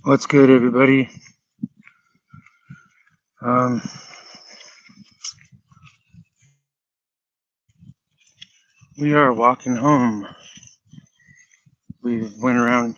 What's good, everybody? Um, we are walking home. We went around.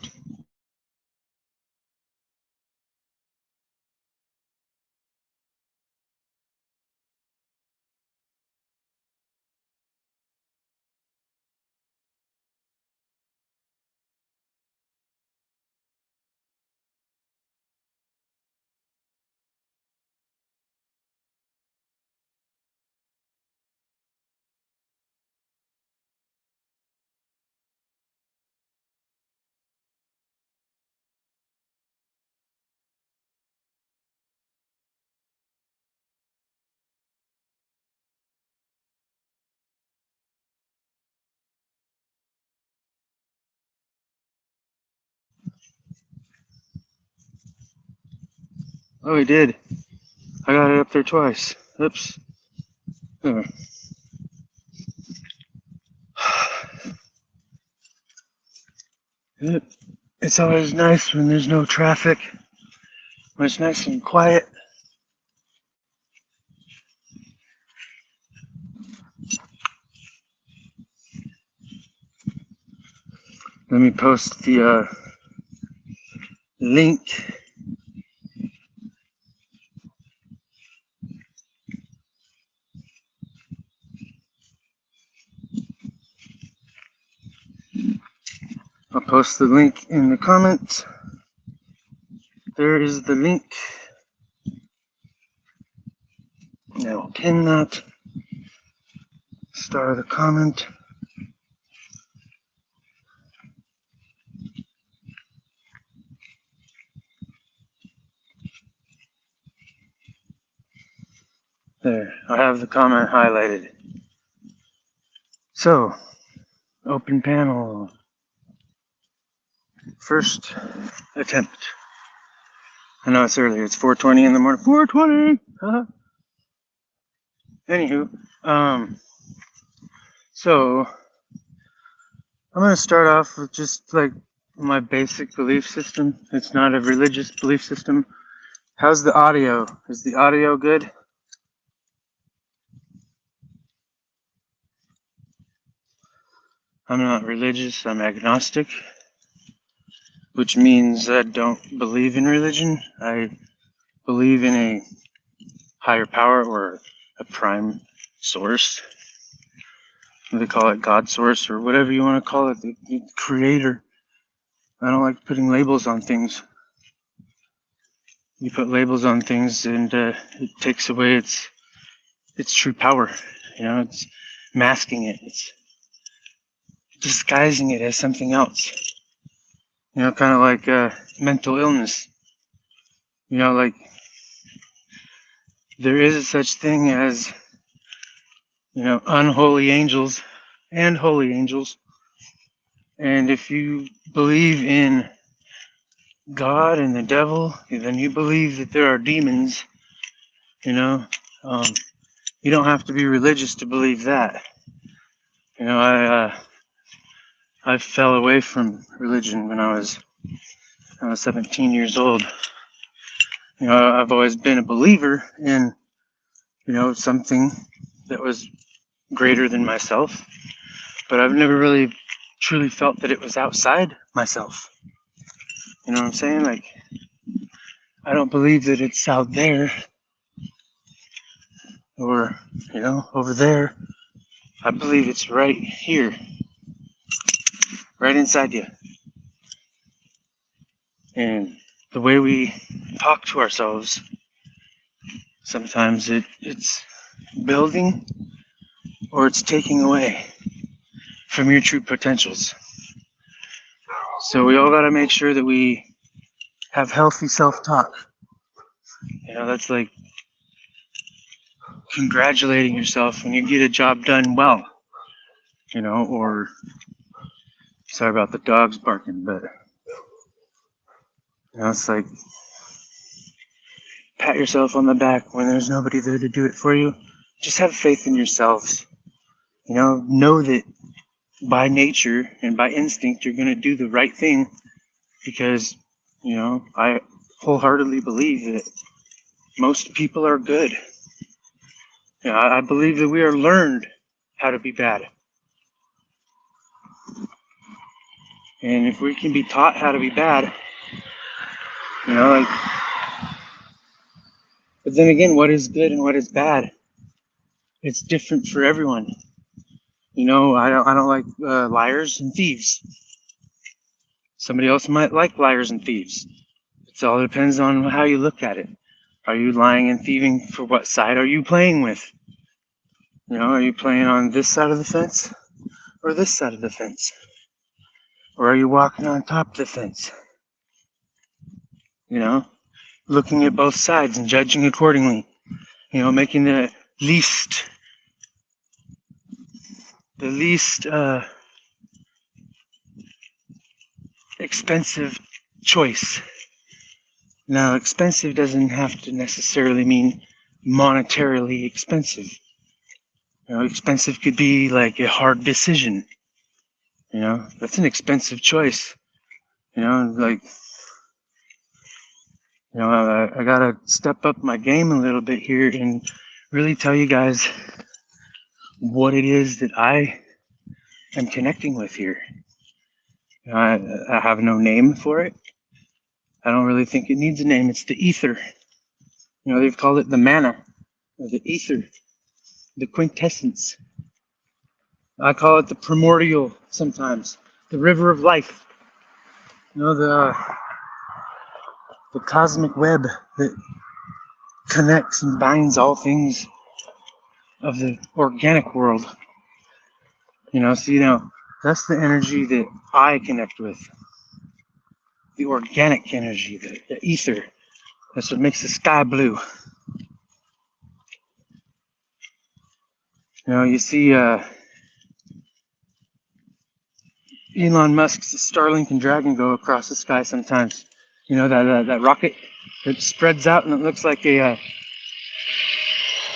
Oh, we did. I got it up there twice. Oops. There. It's always nice when there's no traffic, when it's nice and quiet. Let me post the link. I'll post the link in the comments. There is the link. Now pin that. Star the comment. There, I have the comment highlighted. So, open panel. First attempt. I know it's early. It's 4:20 in the morning. 4:20. Anywho, so I'm gonna start off with just like my basic belief system. It's not a religious belief system. How's the audio? Is the audio good? I'm not religious. I'm agnostic, which means I don't believe in religion. I believe in a higher power or a prime source. They call it God source or whatever you want to call it, the creator. I don't like putting labels on things. You put labels on things and it takes away its true power. It's masking it. It's disguising it as something else. Kind of like mental illness. Like there is a such thing as unholy angels and holy angels. And if you believe in God and the devil, then you believe that there are demons. You don't have to be religious to believe that. I fell away from religion when I was 17 years old. I've always been a believer in something that was greater than myself, but I've never really truly felt that it was outside myself. You know what I'm saying? Like, I don't believe that it's out there or over there. I believe it's right here, right inside you. And the way we talk to ourselves, sometimes it's building or it's taking away from your true potentials. So we all got to make sure that we have healthy self-talk. That's like congratulating yourself when you get a job done well. Or sorry about the dogs barking, but it's like pat yourself on the back when there's nobody there to do it for you. Just have faith in yourselves. Know that by nature and by instinct you're going to do the right thing because I wholeheartedly believe that most people are good. I believe that we are learned how to be bad. And if we can be taught how to be bad, like, but then again, what is good and what is bad? It's different for everyone. I don't like liars and thieves. Somebody else might like liars and thieves. It all depends on how you look at it. Are you lying and thieving? For what side are you playing with? Are you playing on this side of the fence or this side of the fence? Or are you walking on top of the fence? Looking at both sides and judging accordingly. Making the least expensive choice. Now, expensive doesn't have to necessarily mean monetarily expensive. Expensive could be like a hard decision. That's an expensive choice. I gotta step up my game a little bit here and really tell you guys what it is that I am connecting with here. I have no name for it. I don't really think it needs a name. It's the ether. They've called it the manna, or the ether, the quintessence. I call it the primordial sometimes, the river of life. The cosmic web that connects and binds all things of the organic world. That's the energy that I connect with. The organic energy, the ether. That's what makes the sky blue. You see Elon Musk's Starlink and Dragon go across the sky sometimes. That rocket that spreads out and it looks like a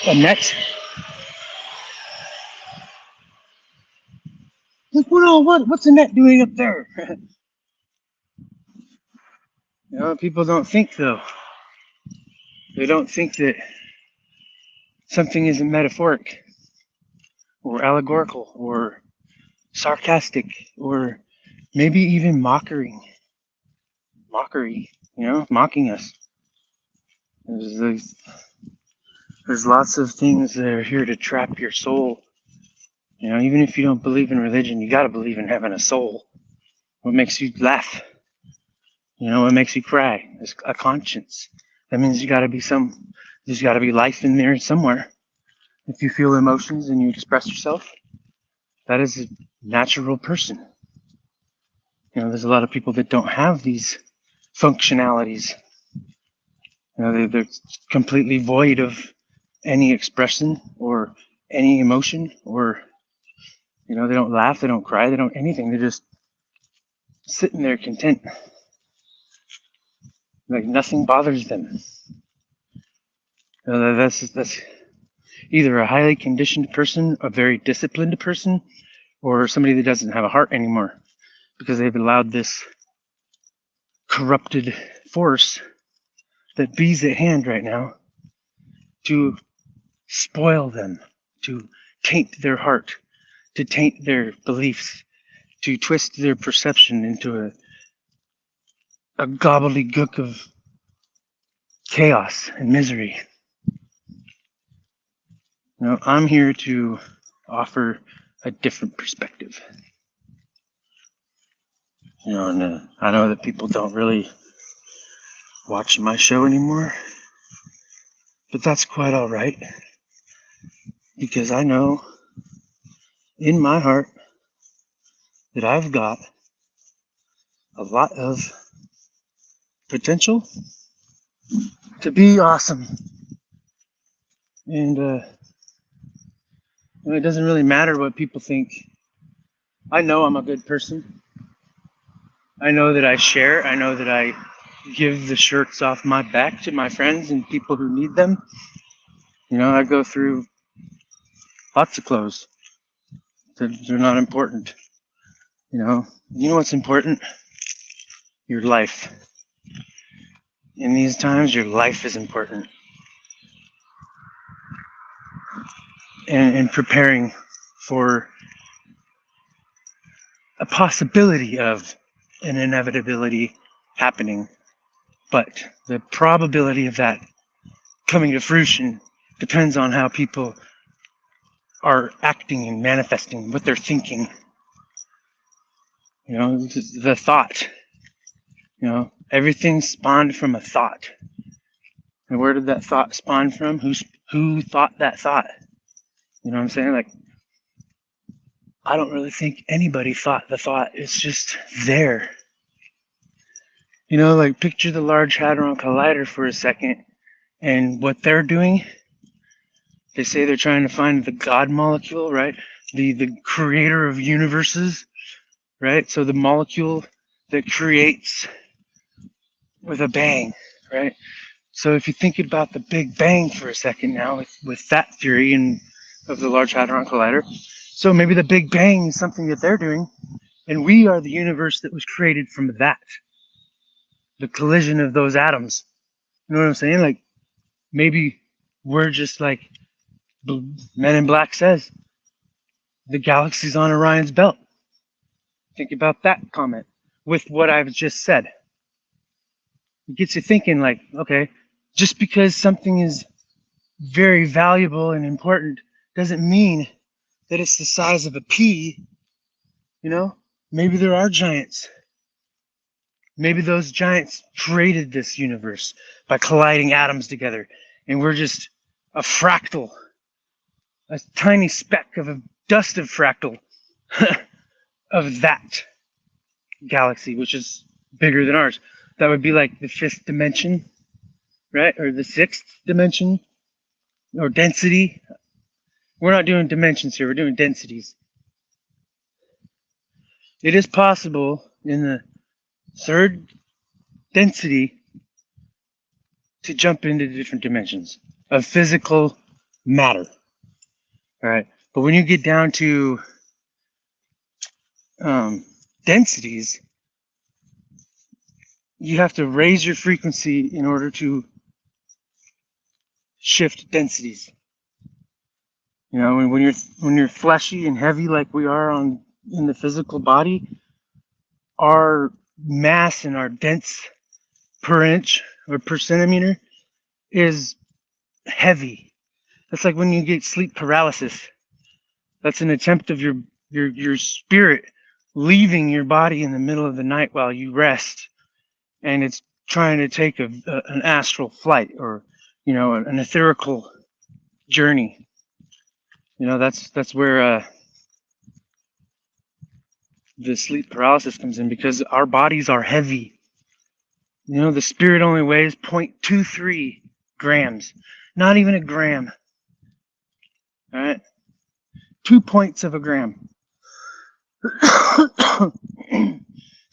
net. Like, what's a net doing up there? People don't think, though. They don't think that something isn't metaphoric or allegorical or sarcastic or maybe even mockery, mocking us. There's lots of things that are here to trap your soul. Even if you don't believe in religion, you got to believe in having a soul. What makes you laugh? What makes you cry? It's a conscience. That means there's got to be life in there somewhere. If you feel emotions and you express yourself, that is a natural person. There's a lot of people that don't have these functionalities. They're completely void of any expression or any emotion, or they don't laugh, they don't cry, they don't anything. They're just sitting there content, like nothing bothers them. That's either a highly conditioned person, a very disciplined person, or somebody that doesn't have a heart anymore, because they've allowed this corrupted force that be's at hand right now to spoil them, to taint their heart, to taint their beliefs, to twist their perception into a gobbledygook of chaos and misery. I'm here to offer a different perspective. And I know that people don't really watch my show anymore, but that's quite all right, because I know in my heart that I've got a lot of potential to be awesome. And it doesn't really matter what people think. I know I'm a good person. I know that I share. I know that I give the shirts off my back to my friends and people who need them. I go through lots of clothes. They're not important. You know what's important? Your life. In these times, your life is important. And preparing for a possibility of an inevitability happening. But the probability of that coming to fruition depends on how people are acting and manifesting, what they're thinking. You know, the thought. You know, everything spawned from a thought. And where did that thought spawn from? Who thought that thought? You know what I'm saying? Like, I don't really think anybody thought the thought. It's just there. You know, like picture the Large Hadron Collider for a second, and what they're doing. They say they're trying to find the God molecule, right? The creator of universes, right? So the molecule that creates with a bang, right? So if you think about the Big Bang for a second now, with that theory and of the Large Hadron Collider, so maybe the Big Bang is something that they're doing, and we are the universe that was created from that, the collision of those atoms. You know what I'm saying? Like, maybe we're just like Men in Black says, the galaxy's on Orion's belt. Think about that comment with what I've just said. It gets you thinking, like, okay, just because something is very valuable and important doesn't mean that it's the size of a pea. You know, maybe there are giants. Maybe those giants created this universe by colliding atoms together, and we're just a fractal, a tiny speck of a dust of fractal of that galaxy, which is bigger than ours. That would be like the fifth dimension, right? Or the sixth dimension, or density. We're not doing dimensions here, we're doing densities. It is possible in the third density to jump into different dimensions of physical matter. All right. But when you get down to densities, you have to raise your frequency in order to shift densities. You know, when you're fleshy and heavy like we are in the physical body, our mass and our dense per inch or per centimeter is heavy. That's like when you get sleep paralysis. That's an attempt of your spirit leaving your body in the middle of the night while you rest, and it's trying to take an astral flight, or, you know, an etherical journey. You know, that's where the sleep paralysis comes in, because our bodies are heavy. You know, the spirit only weighs 0.23 grams, not even a gram. All right, 2 points of a gram. It's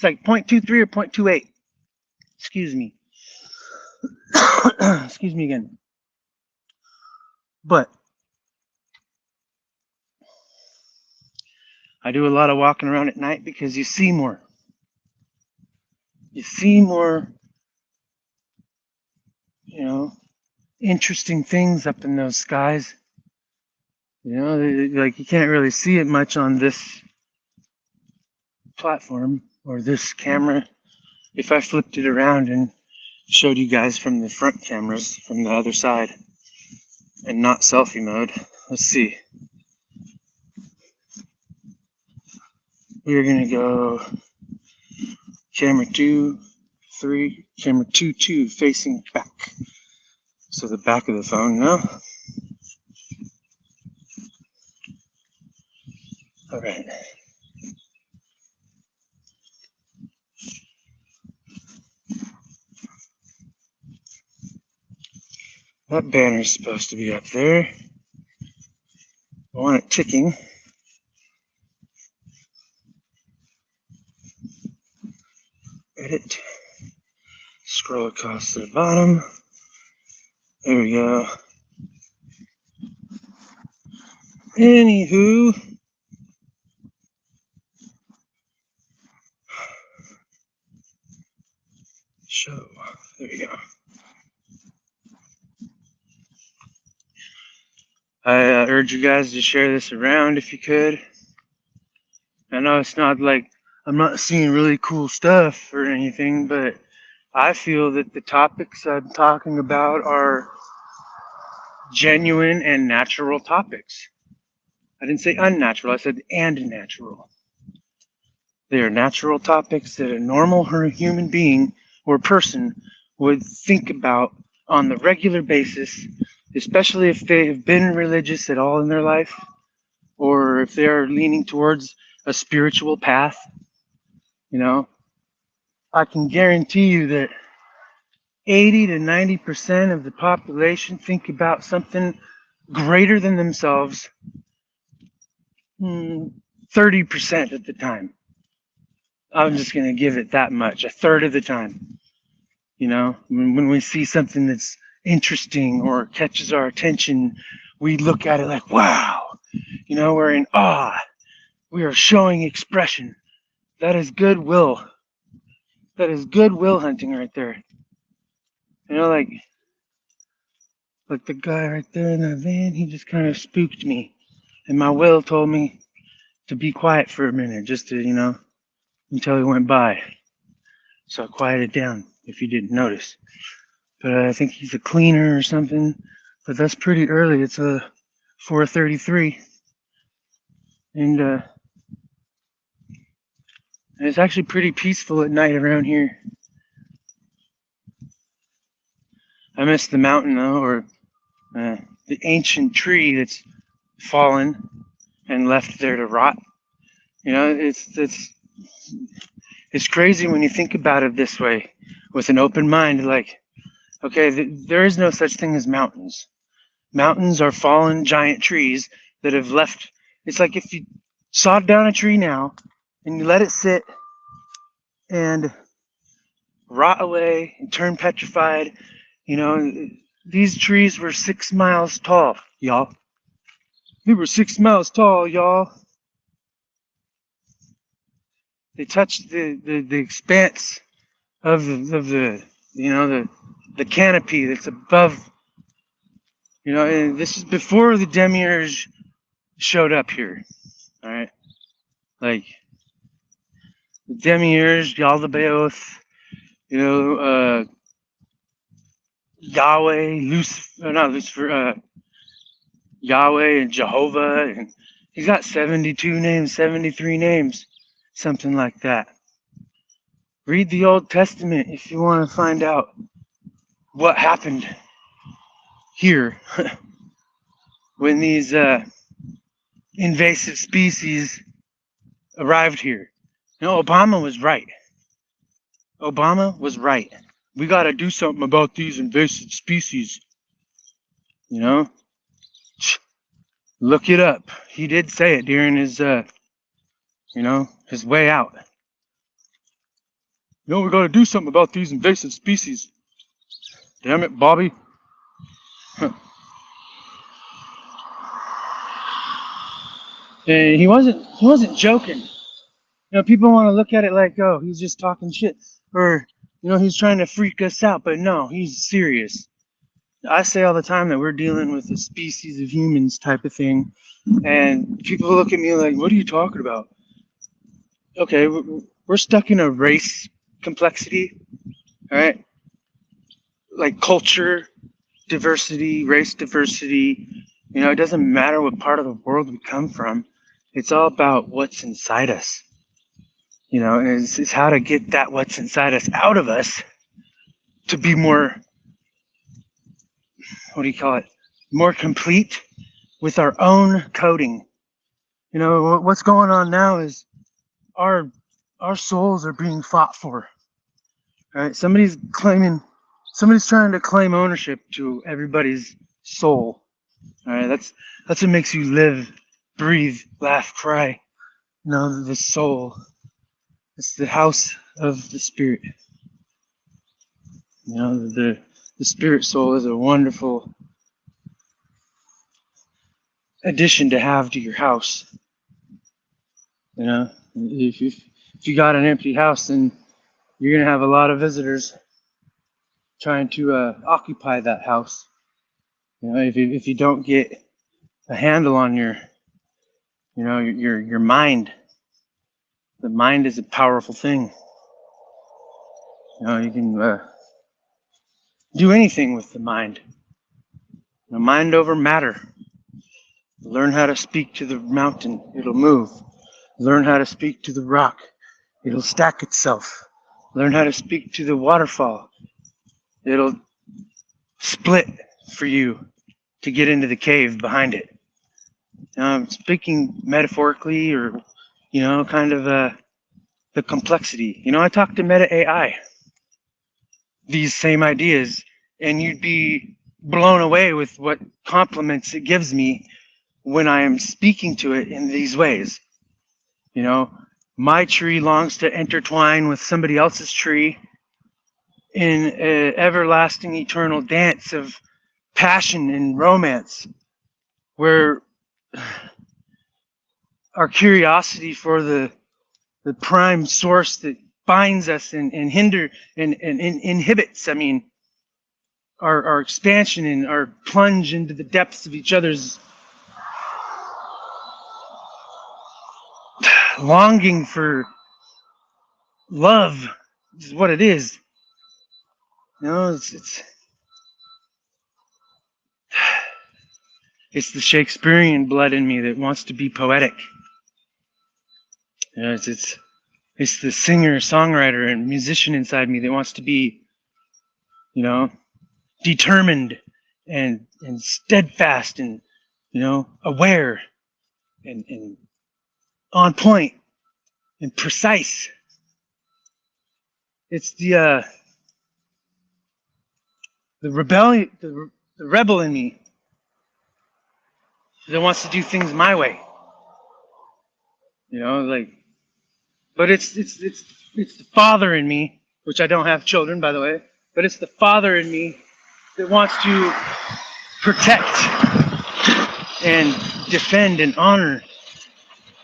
like 0.23 or 0.28. Excuse me. Excuse me again. But I do a lot of walking around at night because you see more. You see more, you know, interesting things up in those skies. You know, like, you can't really see it much on this platform or this camera. If I flipped it around and showed you guys from the front cameras from the other side and not selfie mode, let's see. We're gonna go camera 2, 3, camera 2, 2, facing back. So the back of the phone now. All right. That banner's supposed to be up there. I want it ticking. Edit. Scroll across to the bottom. There we go. Anywho. Show. There we go. I urge you guys to share this around if you could. I know it's not like I'm not seeing really cool stuff or anything, but I feel that the topics I'm talking about are genuine and natural topics. I didn't say unnatural, I said and natural. They are natural topics that a normal human being or person would think about on the regular basis, especially if they have been religious at all in their life, or if they are leaning towards a spiritual path. You know, I can guarantee you that 80 to 90% of the population think about something greater than themselves 30% of the time. I'm just going to give it that much, a third of the time. You know, when we see something that's interesting or catches our attention, we look at it like, wow, you know, we're in awe. We are showing expression. That is goodwill. That is goodwill hunting right there. You know, like the guy right there in that van, he just kind of spooked me. And my will told me to be quiet for a minute, just to, you know, until he went by. So I quieted down, if you didn't notice. But I think he's a cleaner or something. But that's pretty early. It's a 4:33. And it's actually pretty peaceful at night around here. I miss the mountain, though, or the ancient tree that's fallen and left there to rot. You know, it's crazy when you think about it this way, with an open mind. Like, okay, there is no such thing as mountains. Mountains are fallen giant trees that have left. It's like if you sawed down a tree now and you let it sit and rot away and turn petrified. You know, these trees were 6 miles tall, y'all. They were 6 miles tall, y'all. They touched the expanse of the you know, the canopy that's above. You know, and this is before the demiurge showed up here. All right, like the demiurge, Yaldabaoth, you know, Yahweh, Lucifer, not Lucifer, Yahweh and Jehovah, and he's got 72 names, 73 names, something like that. Read the Old Testament if you want to find out what happened here when these invasive species arrived here. You know, Obama was right. Obama was right. We got to do something about these invasive species. You know, look it up. He did say it during his, you know, his way out. You know, we got to do something about these invasive species. Damn it, Bobby. And he wasn't joking. You know, people want to look at it like, oh, he's just talking shit, or you know, he's trying to freak us out. But no, he's serious. I say all the time that we're dealing with a species of humans type of thing, and people look at me like, what are you talking about? Okay, we're stuck in a race complexity, all right? Like culture diversity, race diversity. You know, it doesn't matter what part of the world we come from. It's all about what's inside us. You know, and it's how to get that what's inside us out of us to be more, what do you call it? More complete with our own coding. You know, what's going on now is our souls are being fought for. Right? Somebody's trying to claim ownership to everybody's soul. All right, that's what makes you live, breathe, laugh, cry. You know, the soul. It's the house of the spirit. You know, the spirit soul is a wonderful addition to have to your house. You know, if you got an empty house, then you're gonna have a lot of visitors trying to occupy that house. You know, if you don't get a handle on your mind. The mind is a powerful thing. You can do anything with the mind. Mind over matter. Learn how to speak to the mountain, it'll move. Learn how to speak to the rock, it'll stack itself. Learn how to speak to the waterfall, it'll split for you to get into the cave behind it. Speaking metaphorically, or kind of the complexity. I talk to Meta AI these same ideas, and you'd be blown away with what compliments it gives me when I am speaking to it in these ways. My tree longs to intertwine with somebody else's tree in an everlasting eternal dance of passion and romance, where our curiosity for the prime source that binds us and inhibits, our expansion and our plunge into the depths of each other's longing for love is what it is. It's the Shakespearean blood in me that wants to be poetic. It's the singer, songwriter, and musician inside me that wants to be, determined and steadfast and, aware and on point and precise. It's the rebellion, the rebel in me that wants to do things my way. But it's the father in me, which I don't have children, by the way, but it's the father in me that wants to protect and defend and honor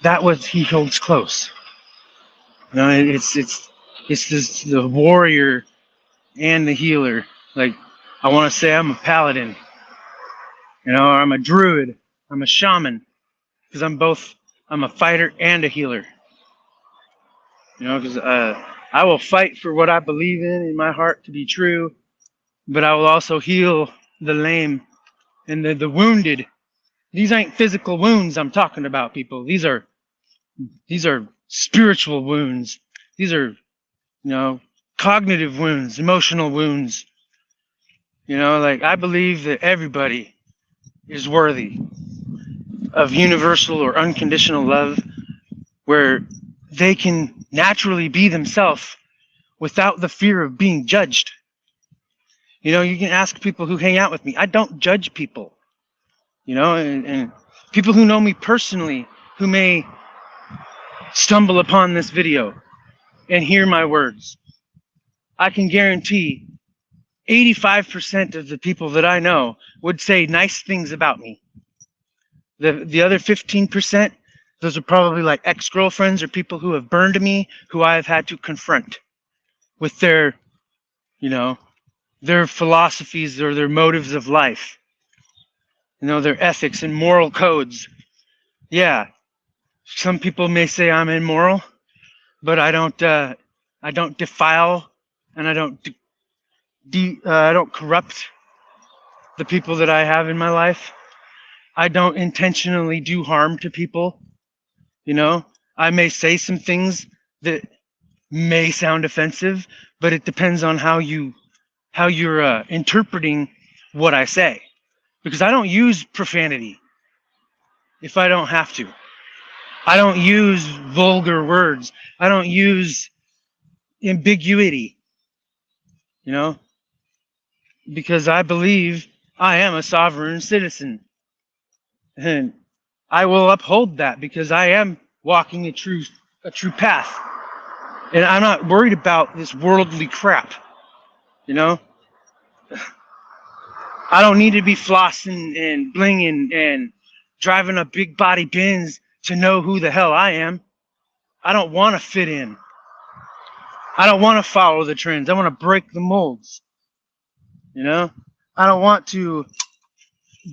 that what he holds close. It's the warrior and the healer. Like, I want to say I'm a paladin, or I'm a druid, I'm a shaman, because I'm a fighter and a healer. Because I will fight for what I believe in my heart to be true, but I will also heal the lame and the wounded. These ain't physical wounds I'm talking about, people. These are spiritual wounds. These are, cognitive wounds, emotional wounds. I believe that everybody is worthy of universal or unconditional love, where they can naturally be themselves without the fear of being judged. You can ask people who hang out with me. I don't judge people. And people who know me personally, who may stumble upon this video and hear my words, I can guarantee 85% of the people that I know would say nice things about me. The other 15%, those are probably like ex-girlfriends or people who have burned me, who I have had to confront with their philosophies or their motives of life, their ethics and moral codes. Yeah, some people may say I'm immoral, but I don't defile, and I don't corrupt the people that I have in my life. I don't intentionally do harm to people. I may say some things that may sound offensive, but it depends on how you're interpreting what I say. Because I don't use profanity if I don't have to. I don't use vulgar words. I don't use ambiguity, because I believe I am a sovereign citizen. And I will uphold that because I am walking a true path. And I'm not worried about this worldly crap, I don't need to be flossing and blinging and driving a big body Benz to know who the hell I am. I don't want to fit in. I don't want to follow the trends. I want to break the molds. I don't want to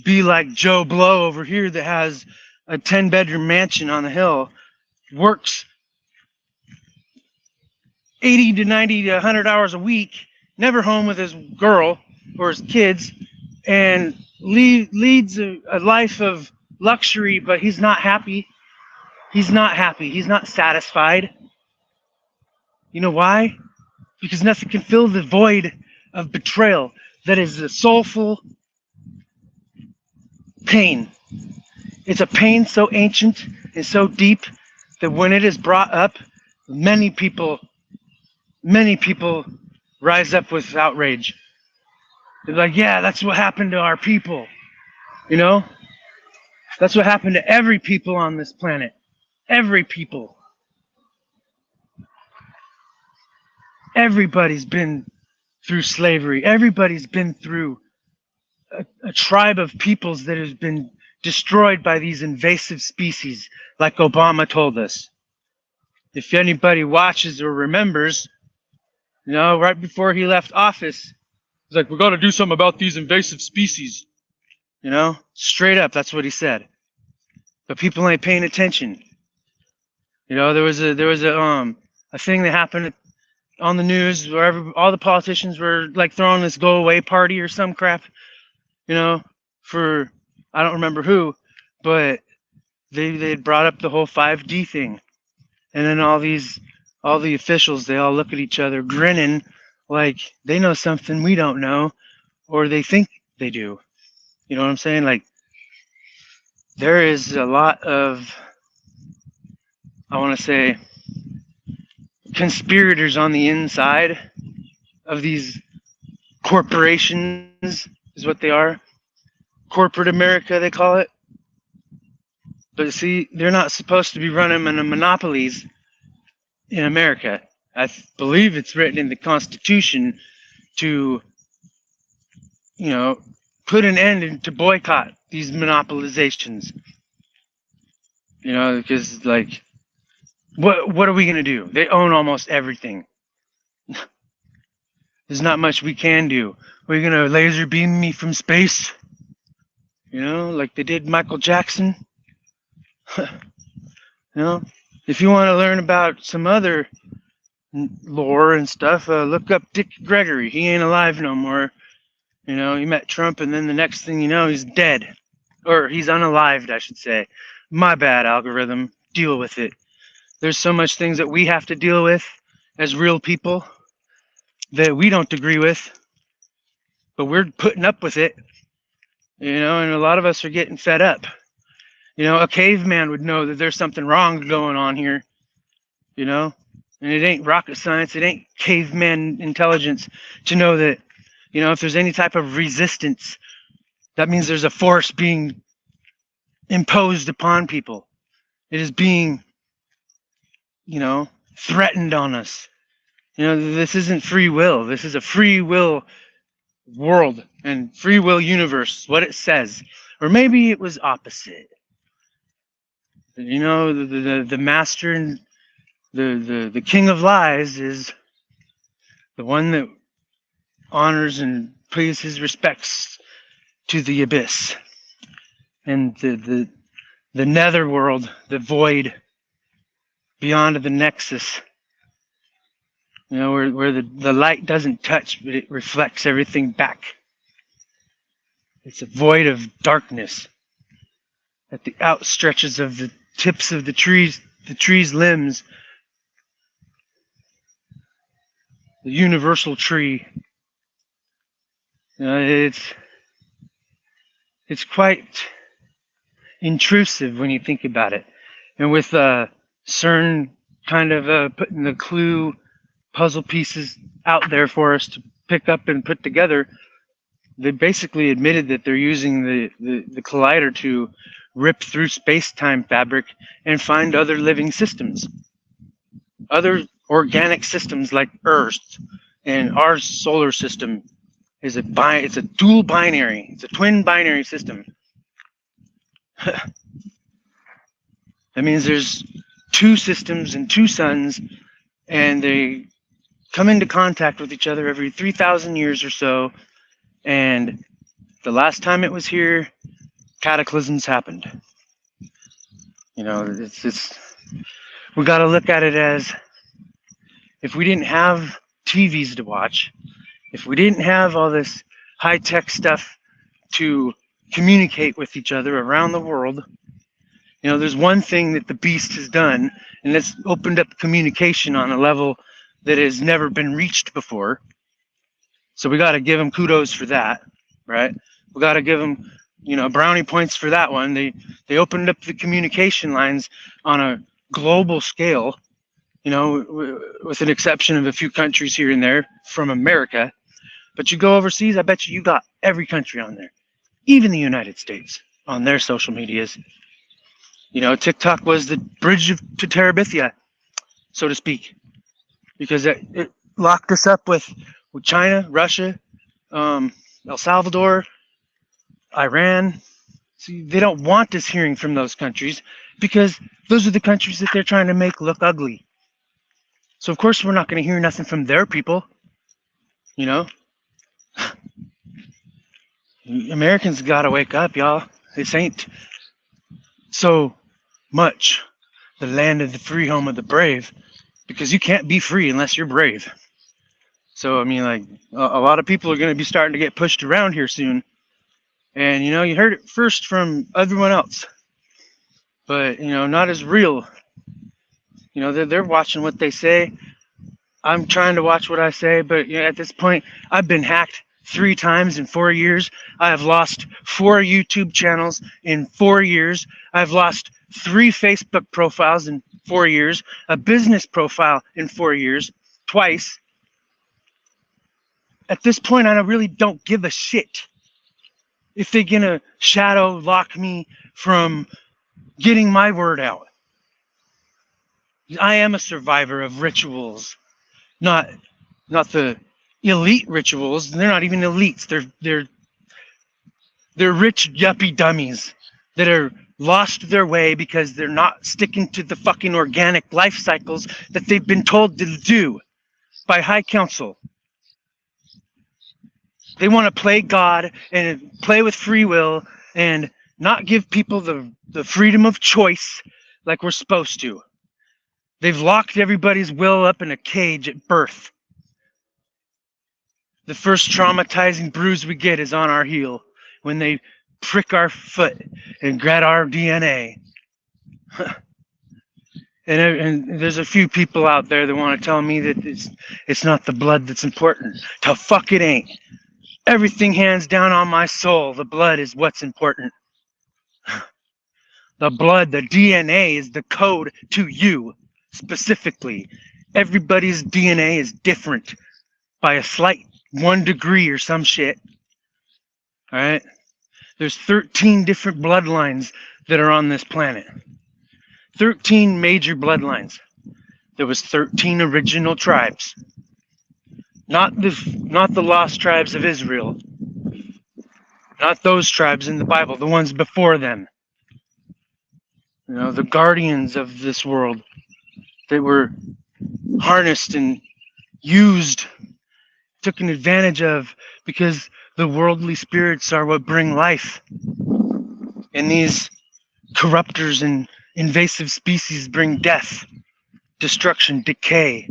be like Joe Blow over here that has a 10-bedroom mansion on the hill, works 80 to 90 to 100 hours a week, never home with his girl or his kids, and leads a life of luxury, but he's not happy. He's not happy. He's not satisfied. You know why? Because nothing can fill the void of betrayal that is a soulful pain. It's a pain so ancient and so deep that when it is brought up, many people rise up with outrage. They're like, yeah, that's what happened to our people. You know? That's what happened to every people on this planet. Every people. Everybody's been through slavery. Everybody's been through a tribe of peoples that has been destroyed by these invasive species, like Obama told us. If anybody watches or remembers, you know, right before he left office, he's like, we got to do something about these invasive species. You know, straight up, that's what he said. But people ain't paying attention. You know, there was a thing that happened on the news where all the politicians were like throwing this go away party or some crap, you know, for I don't remember who, but they had brought up the whole 5D thing, and then all the officials, they all look at each other grinning like they know something we don't know, or they think they do. You know what I'm saying? Like, there is a lot of, I want to say, conspirators on the inside of these corporations, is what they are. Corporate America, they call it. But see, they're not supposed to be running monopolies in America. I believe it's written in the Constitution to, you know, put an end and to boycott these monopolizations. You know, because like, what are we gonna do? They own almost everything. There's not much we can do. Are you gonna laser beam me from space? You know, like they did Michael Jackson. You know, if you want to learn about some other lore and stuff, look up Dick Gregory. He ain't alive no more. You know, he met Trump, and then the next thing you know, he's dead. Or he's unalived, I should say. My bad, algorithm. Deal with it. There's so much things that we have to deal with as real people that we don't agree with, but we're putting up with it. You know, and a lot of us are getting fed up. You know, a caveman would know that there's something wrong going on here. You know, and it ain't rocket science. It ain't caveman intelligence to know that, you know, if there's any type of resistance, that means there's a force being imposed upon people. It is being, you know, threatened on us. You know, this isn't free will. This is a free will world and free will universe, what it says. Or maybe it was opposite. You know, the master and the king of lies is the one that honors and pays his respects to the abyss and the netherworld, the void beyond the nexus. You know, where the light doesn't touch, but it reflects everything back. It's a void of darkness at the outstretches of the tips of the trees' limbs. The universal tree. You know, it's quite intrusive when you think about it. And with CERN kind of putting the clue puzzle pieces out there for us to pick up and put together, they basically admitted that they're using the collider to rip through space-time fabric and find other living systems, other organic systems like Earth and our solar system is it's a dual binary, it's a twin binary system. That means there's two systems and two suns, and they come into contact with each other every 3,000 years or so. And the last time it was here, cataclysms happened. You know, it's we got to look at it as, if we didn't have TVs to watch, if we didn't have all this high-tech stuff to communicate with each other around the world, you know, there's one thing that the beast has done, and it's opened up communication on a level that has never been reached before. So we got to give him kudos for that, right? We got to give him, you know, brownie points for that one. They opened up the communication lines on a global scale, you know, with an exception of a few countries here and there from America. But you go overseas, I bet you got every country on there, even the United States, on their social medias. You know, TikTok was the bridge to Terabithia, so to speak, because it locked us up with China, Russia, El Salvador, Iran. See, they don't want us hearing from those countries because those are the countries that they're trying to make look ugly. So, of course, we're not going to hear nothing from their people, you know? Americans got to wake up, y'all. This ain't so much the land of the free, home of the brave, because you can't be free unless you're brave. So, I mean, like, a lot of people are going to be starting to get pushed around here soon. And, you know, you heard it first from everyone else. But, you know, not as real. You know, they're watching what they say. I'm trying to watch what I say. But, you know, at this point, I've been hacked 3 times in 4 years. I have lost 4 YouTube channels in 4 years. I've lost 3 Facebook profiles in 4 years. A business profile in 4 years. Twice. At this point, I really don't give a shit if they're gonna shadow lock me from getting my word out. I am a survivor of rituals, not the elite rituals. They're not even elites. They're rich yuppie dummies that are lost their way because they're not sticking to the fucking organic life cycles that they've been told to do by high council. They want to play God and play with free will and not give people the freedom of choice like we're supposed to. They've locked everybody's will up in a cage at birth. The first traumatizing bruise we get is on our heel when they prick our foot and grab our DNA. And there's a few people out there that want to tell me that it's not the blood that's important. The fuck it ain't. Everything hands down on my soul. The blood is what's important. The blood, the DNA is the code to you specifically. Everybody's DNA is different by a slight 1 degree or some shit. All right? There's 13 different bloodlines that are on this planet. 13 major bloodlines. There was 13 original tribes. Not the lost tribes of Israel. Not those tribes in the Bible, the ones before them. You know, the guardians of this world that were harnessed and used, taken advantage of, because the worldly spirits are what bring life. And these corruptors and invasive species bring death, destruction, decay.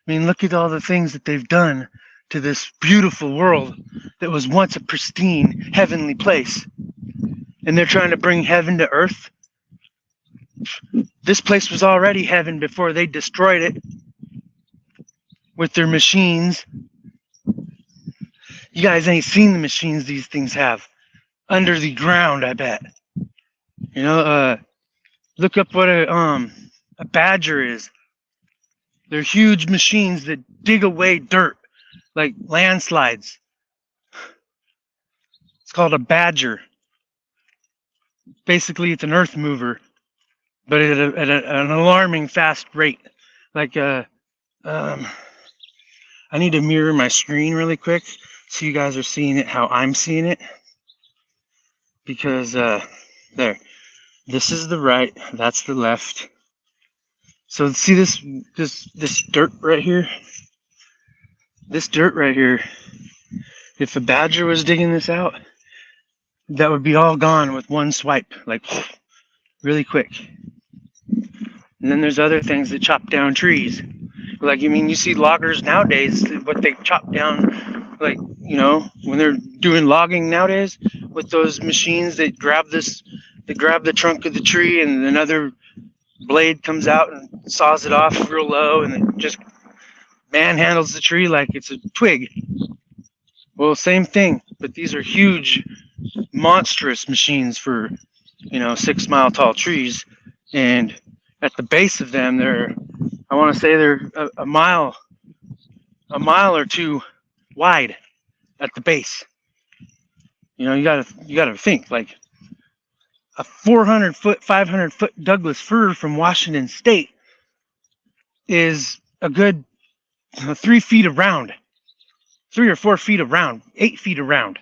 I mean, look at all the things that they've done to this beautiful world that was once a pristine, heavenly place. And they're trying to bring heaven to earth. This place was already heaven before they destroyed it with their machines. You guys ain't seen the machines these things have under the ground, I bet. You know, look up what a badger is. They're huge machines that dig away dirt like landslides. It's called a badger. Basically, it's an earth mover, but at an alarming fast rate. Like, I need to mirror my screen really quick so you guys are seeing it how I'm seeing it. Because, there. This is the right, that's the left. So see this dirt right here? This dirt right here, if a badger was digging this out, that would be all gone with one swipe, like really quick. And then there's other things that chop down trees. Like, you see loggers nowadays, what they chop down, like, when they're doing logging nowadays with those machines that grab the trunk of the tree and another blade comes out and saws it off real low and it just manhandles the tree like it's a twig. Well, same thing, but these are huge, monstrous machines for, 6 mile tall trees. And at the base of them, I want to say they're a mile or two wide at the base. You gotta think, like a 400-foot, 500-foot Douglas fir from Washington State is a good 3 feet around, 3 or 4 feet around, 8 feet around.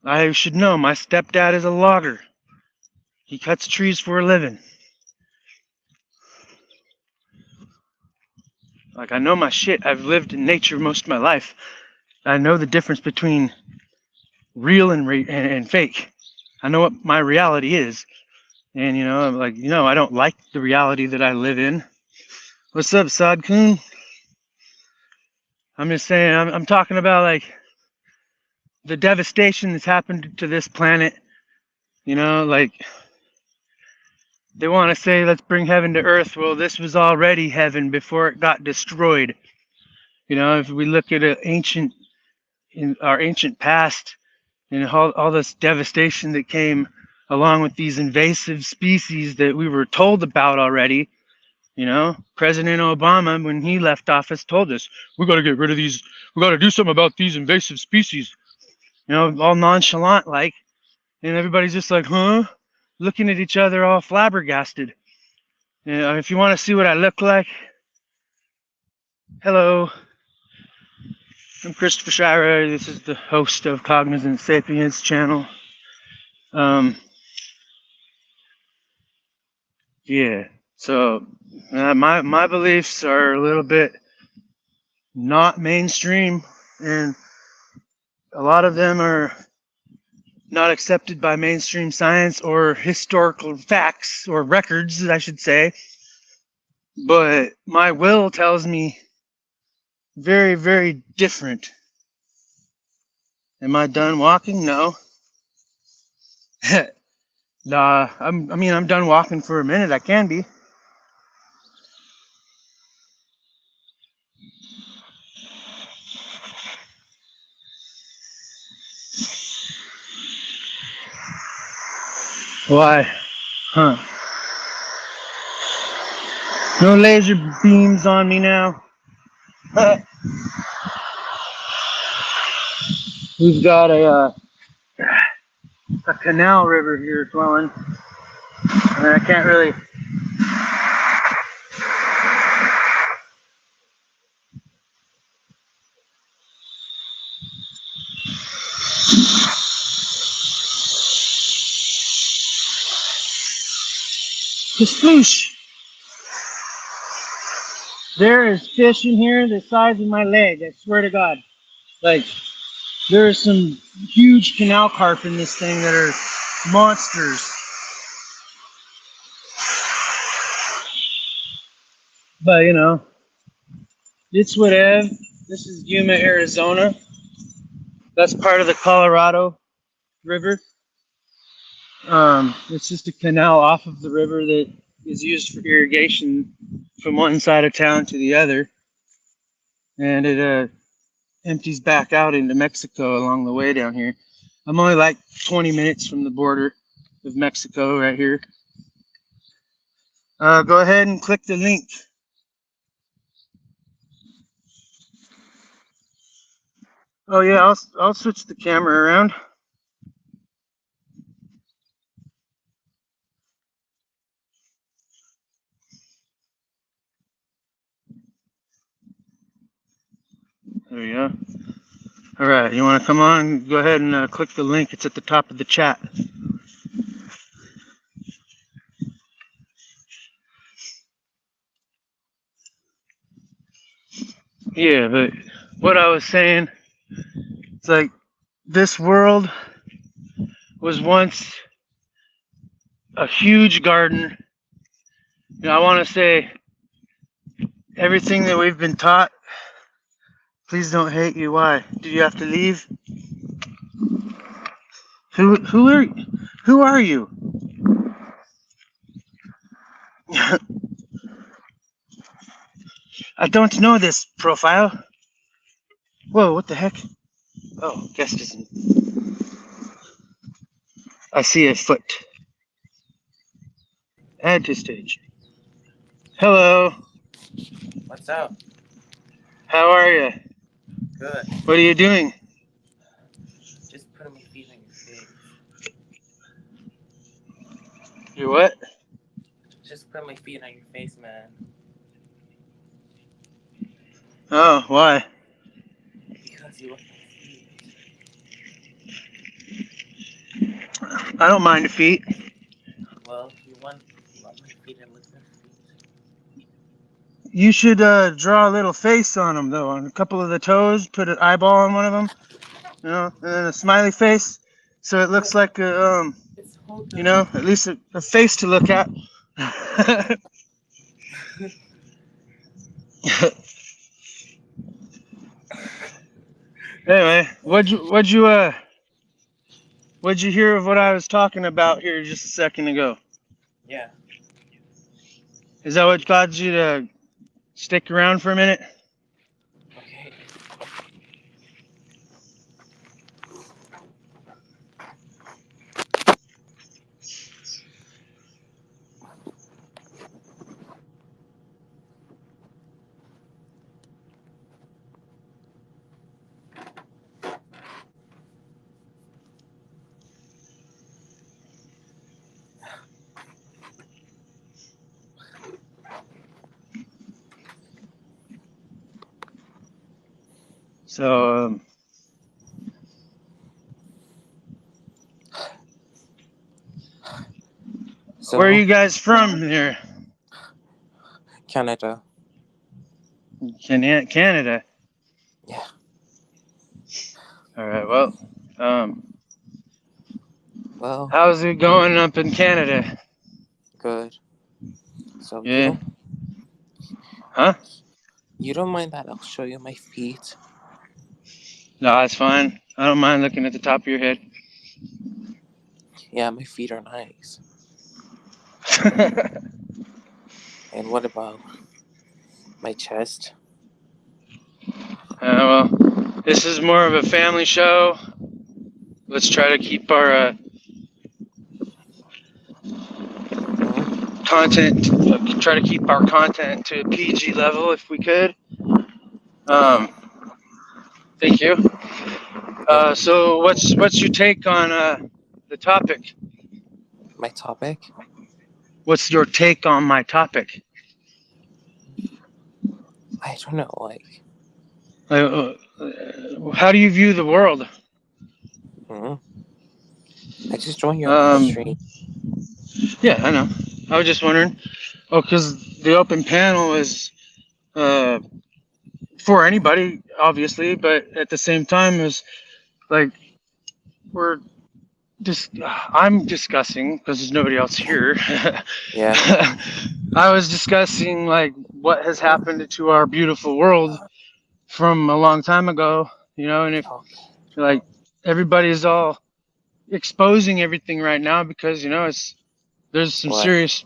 I should know. My stepdad is a logger. He cuts trees for a living. Like, I know my shit. I've lived in nature most of my life. I know the difference between real and fake. I know what my reality is. And, I'm like, I don't like the reality that I live in. What's up, Saad Kun? I'm just saying, I'm talking about, like, the devastation that's happened to this planet. Like, they want to say, let's bring heaven to earth. Well, this was already heaven before it got destroyed. If we look at in our ancient past, and all this devastation that came along with these invasive species that we were told about already. President Obama, when he left office, told us, we got to get rid of these. We got to do something about these invasive species. All nonchalant like. And everybody's just like, huh? Looking at each other all flabbergasted. If you want to see what I look like, hello. I'm Christopher Shira. This is the host of Cognizant Sapiens channel. Yeah. So my beliefs are a little bit not mainstream, and a lot of them are not accepted by mainstream science or historical facts or records, I should say. But my will tells me very, very different. Am I done walking? No. Nah, I'm done walking for a minute. I can be. Why? Huh. No laser beams on me now. We've got a canal river here flowing, and I can't really. Kasploosh! There is fish in here the size of my leg, I swear to God. Like, there are some huge canal carp in this thing that are monsters. But, it's whatever. This is Yuma, Arizona. That's part of the Colorado River. It's just a canal off of the river that is used for irrigation from one side of town to the other. And it empties back out into Mexico along the way down here. I'm only like 20 minutes from the border of Mexico right here. Go ahead and click the link. Oh yeah, I'll switch the camera around. There you go. All right, you want to come on? Go ahead and click the link. It's at the top of the chat. Yeah, but what I was saying, it's like this world was once a huge garden. I want to say everything that we've been taught. Please don't hate you. Why? Did you have to leave? Who are you? I don't know this profile. Whoa, what the heck? Oh, guest isn't. I see a foot. Add to stage. Hello. What's up? How are you? Good. What are you doing? Just putting my feet on your face. You what? Just putting my feet on your face, man. Oh, why? Because you look my feet. I don't mind the feet. Well, you want my feet and lick my feet. You should draw a little face on them, though, on a couple of the toes. Put an eyeball on one of them, and then a smiley face, so it looks like a, It's hold at least a face to look at. Anyway, what'd you hear of what I was talking about here just a second ago? Yeah. Is that what caused you to stick around for a minute? Okay. So, where are you guys from here? Canada. Canada. Yeah. All right. Well, Well, how's it going up in Canada? good. So Yeah. Huh? you don't mind that I'll show you my feet? No, that's fine. I don't mind looking at the top of your head. Yeah, my feet are nice. And what about my chest? Well, this is more of a family show. Let's try to keep our content to a PG level if we could. Thank you. So what's your take on the topic? My topic? What's your take on my topic? I don't know, like how do you view the world? I just joined your stream. Yeah, I know. I was just wondering. Oh, because the open panel is for anybody, obviously, but at the same time, is like I'm discussing because there's nobody else here. Yeah. I was discussing like what has happened to our beautiful world from a long time ago, and if like everybody's all exposing everything right now because there's some serious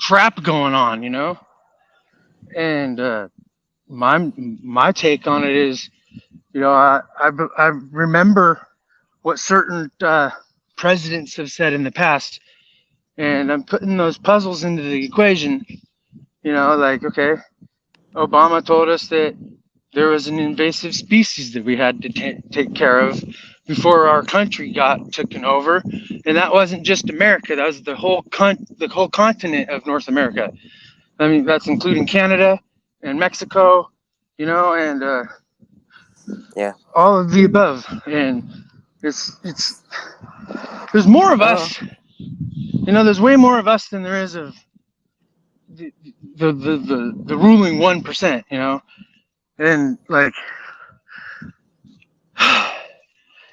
crap going on, and my take on it is, I remember what certain presidents have said in the past, and I'm putting those puzzles into the equation. Like, okay, Obama told us that there was an invasive species that we had to take care of before our country got taken over, and that wasn't just America. That was the whole continent of North America. I mean, that's including Canada and Mexico, and all of the above. And it's there's more of us. There's way more of us than there is of the ruling 1%. And like,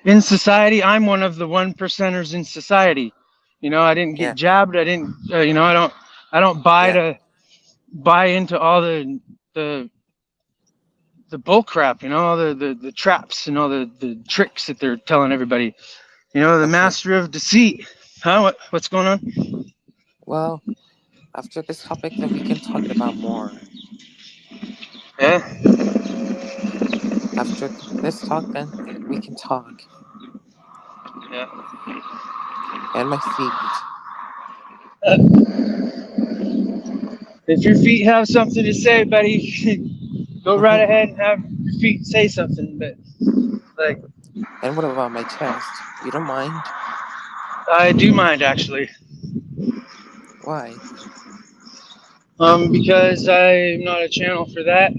in society, I'm one of the one percenters in society. You know, I didn't Yeah, get jabbed. I didn't. I don't yeah, buy into all the the bull crap. You know, all the traps and all the tricks that they're telling everybody. You know, the okay. master of deceit. Huh? What's going on? Well, after this topic, then we can talk about more. Yeah. After this talk, then we can talk. Yeah. And my feet. If your feet have something to say, buddy, go right Hmm. ahead and have your feet say something. But like, And what about my chest? You don't mind? I do mind actually, Why? because I'm not a channel for that.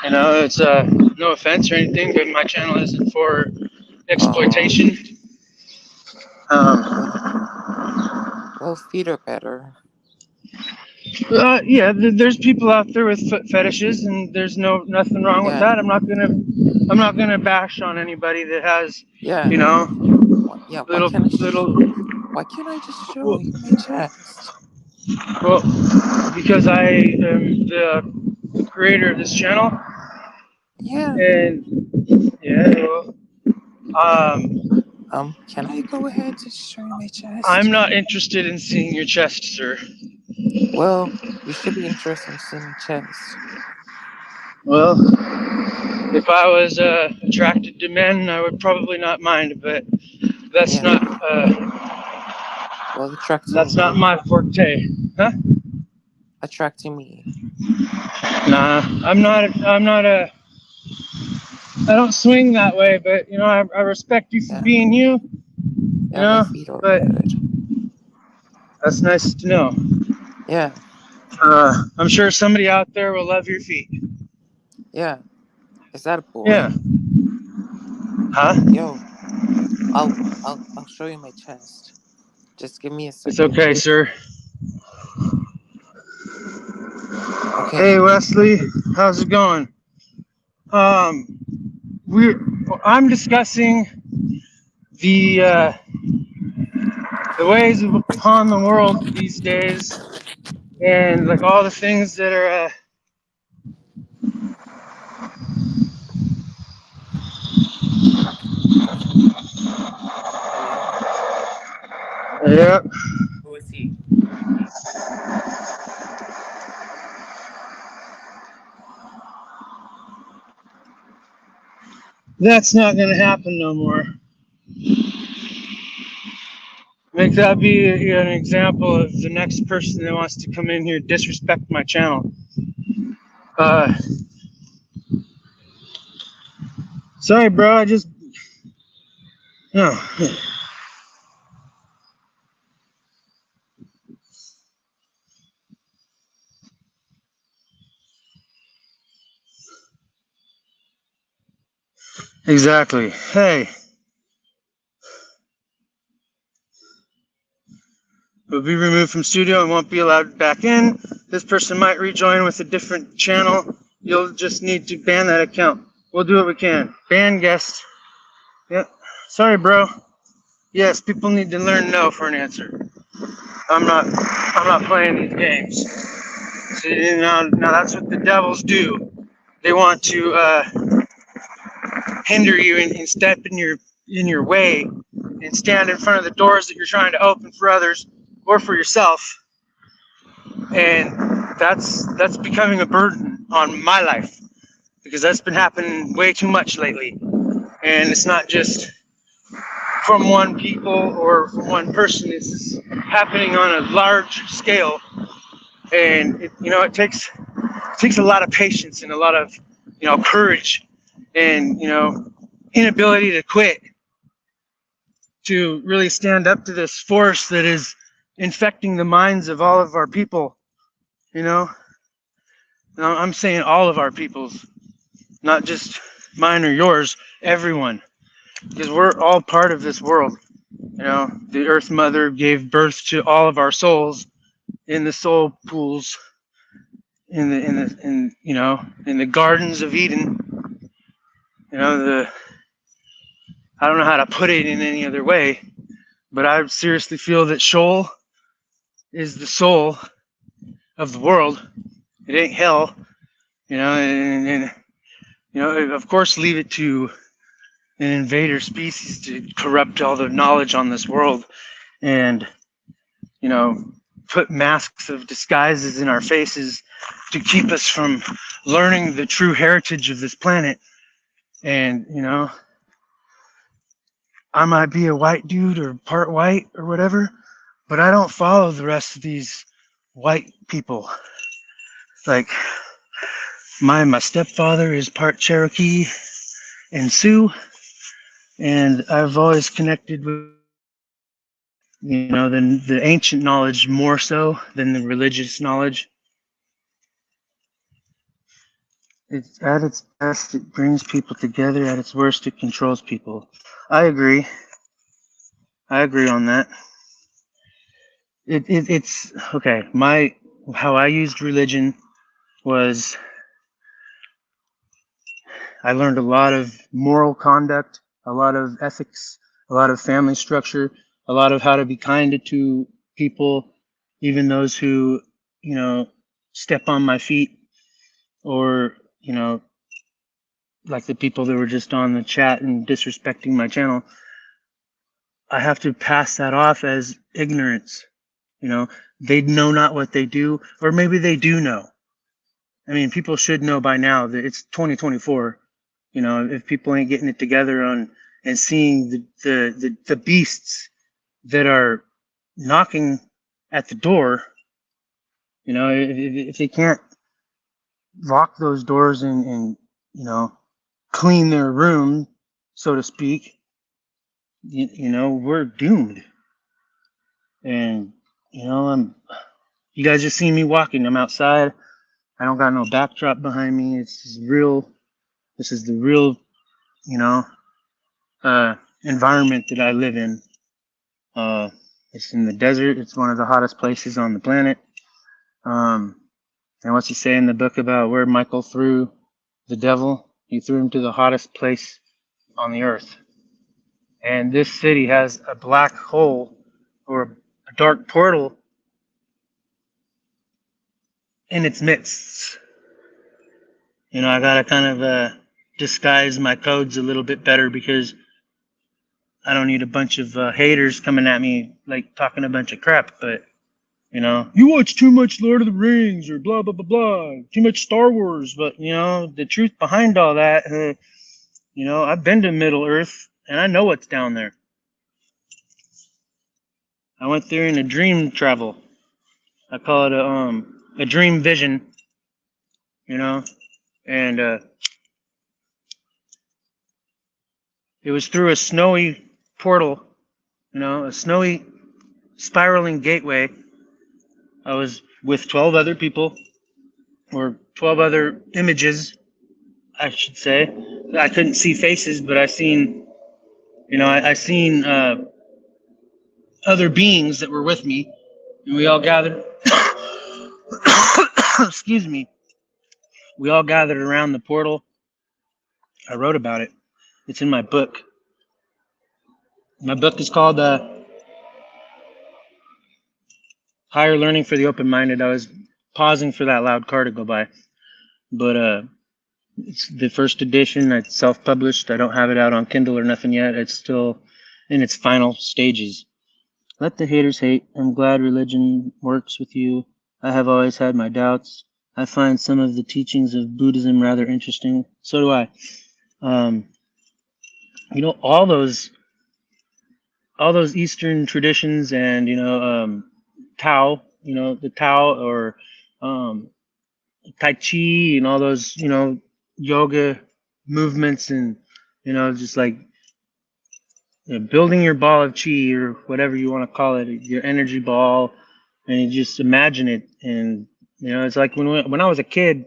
You know, it's no offense or anything, but my channel isn't for Oh, exploitation. well, Um, well, feet are better. yeah, there's people out there with foot fetishes, and there's nothing wrong with Yeah, that. I'm not gonna bash on anybody that has, yeah. you know, Yeah, little little. why can't I just show Well, you my chest? well, because I am the creator of this channel, Yeah. and yeah, well, Can I go ahead to show you my I'm chest? not interested in seeing your chest, sir. Well, you should be interested in seeing my chest. Well, if I was attracted to men, I would probably not mind, but that's Yeah. not Well, attracting that's not me. my forte, huh? Attracting me. Nah, I'm not. I don't swing that way, but you know, I respect you for Yeah. being you. You Yeah, my know, feet are but good. that's nice to know. Yeah. I'm sure somebody out there will love your feet. Yeah. Is that a boy? Yeah. Huh? Yo, I'll show you my chest. Just give me a It's second. okay, sir. Okay. Hey, Wesley, how's it going? Um, I'm discussing the uh, the ways upon the world these days, and like all the things that are. Hello? Yeah, Who is he? that's not gonna happen no more. Make that be an example of the next person that wants to come in here disrespect my channel. Uh, sorry, bro. I just no. Exactly. Hey, will be removed from studio and won't be allowed back in. This person might rejoin with a different channel. You'll just need to ban that account. We'll do what we can. Ban guest. Yep. Sorry, bro. Yes, people need to learn no for an answer. I'm not playing these games. See, now that's what the devils do. They want to hinder you and step in your way and stand in front of the doors that you're trying to open for others or for yourself. And that's becoming a burden on my life because that's been happening way too much lately. And it's not just from one people or from one person. It's happening on a large scale, and it takes a lot of patience and a lot of courage and inability to quit to really stand up to this force that is infecting the minds of all of our people. You know, and I'm saying all of our peoples, not just mine or yours, everyone, because we're all part of this world. You know, the Earth Mother gave birth to all of our souls in the soul pools, in the gardens of Eden. You know, I don't know how to put it in any other way, but I seriously feel that Sheol is the soul of the world. It ain't hell, and of course, leave it to an invader species to corrupt all the knowledge on this world and, put masks of disguises in our faces to keep us from learning the true heritage of this planet. And, I might be a white dude or part white or whatever, but I don't follow the rest of these white people. Like, my stepfather is part Cherokee and Sioux, and I've always connected with, the ancient knowledge more so than the religious knowledge. It's at its best, it brings people together. At its worst, it controls people. I agree on that. It's okay. How I used religion was I learned a lot of moral conduct, a lot of ethics, a lot of family structure, a lot of how to be kind to people, even those who, step on my feet, or, like the people that were just on the chat and disrespecting my channel. I have to pass that off as ignorance. They know not what they do, or maybe they do know. I mean, people should know by now that it's 2024. If people ain't getting it together on and seeing the beasts that are knocking at the door, if they can't lock those doors and clean their room, so to speak, we're doomed. And you guys just see me walking. I'm outside. I don't got no backdrop behind me. It's just real. This is the real, environment that I live in. It's in the desert. It's one of the hottest places on the planet. And what's he say in the book about where Michael threw the devil? He threw him to the hottest place on the earth. And this city has a black hole or a dark portal in its midst. I gotta kind of disguise my codes a little bit better because I don't need a bunch of haters coming at me like talking a bunch of crap. But you watch too much Lord of the Rings or blah blah blah blah, too much Star Wars. But the truth behind all that, I've been to Middle Earth and I know what's down there. I went there in a dream travel. I call it a dream vision. And it was through a snowy portal, a snowy spiraling gateway. I was with 12 other people, or 12 other images, I should say. I couldn't see faces, but I seen, I seen other beings that were with me, and we all gathered. Excuse me. We all gathered around the portal. I wrote about it. It's in my book. My book is called Higher Learning for the Open-Minded. I was pausing for that loud car to go by. But it's the first edition. It's self-published. I don't have it out on Kindle or nothing yet. It's still in its final stages. Let the haters hate. I'm glad religion works with you. I have always had my doubts. I find some of the teachings of Buddhism rather interesting. So do I. All those Eastern traditions and, Tao, the Tao or Tai Chi and all those, yoga movements and, just like building your ball of chi or whatever you want to call it, your energy ball, and you just imagine it. And, it's like when I was a kid,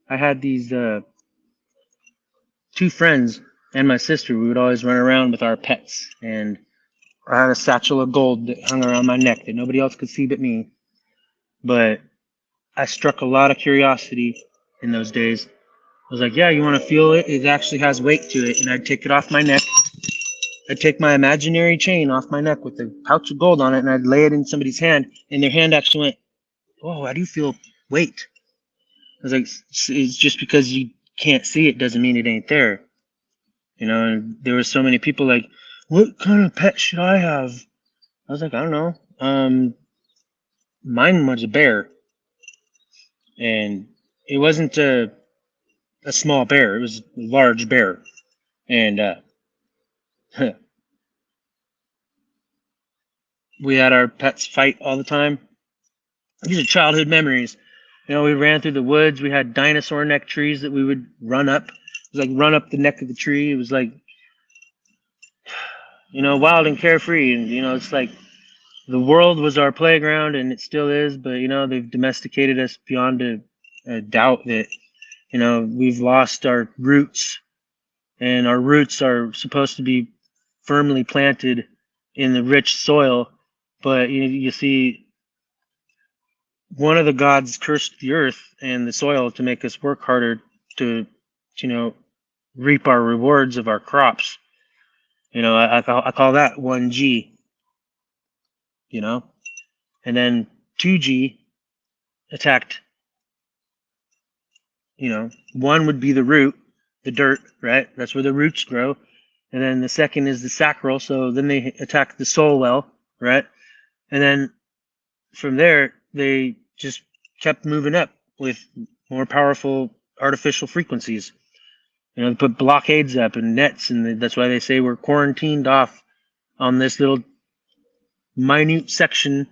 I had these two friends and my sister. We would always run around with our pets, and I had a satchel of gold that hung around my neck that nobody else could see but me. But I struck a lot of curiosity in those days. I was like, yeah, you want to feel it? It actually has weight to it. And I'd take it off my neck I'd take my imaginary chain off my neck with a pouch of gold on it, and I'd lay it in somebody's hand, and their hand actually went, "Oh, I do feel weight." I was like, "It's just because you can't see it doesn't mean it ain't there." And there were so many people like, "What kind of pet should I have?" I was like, "I don't know. Mine was a bear, and it wasn't a small bear. It was a large bear, and we had our pets fight all the time. These are childhood memories. We ran through the woods. We had dinosaur neck trees that we would run up. It was like run up the neck of the tree. It was like, wild and carefree. And, it's like the world was our playground, and it still is. But, they've domesticated us beyond a doubt that, we've lost our roots. And our roots are supposed to be firmly planted in the rich soil. But you see, one of the gods cursed the earth and the soil to make us work harder to, reap our rewards of our crops. I call that 1G, and then 2G attacked, one would be the root, the dirt, right? That's where the roots grow. And then the second is the sacral. So then they attack the soul well, right? And then from there, they just kept moving up with more powerful artificial frequencies. They put blockades up and nets, and that's why they say we're quarantined off on this little minute section.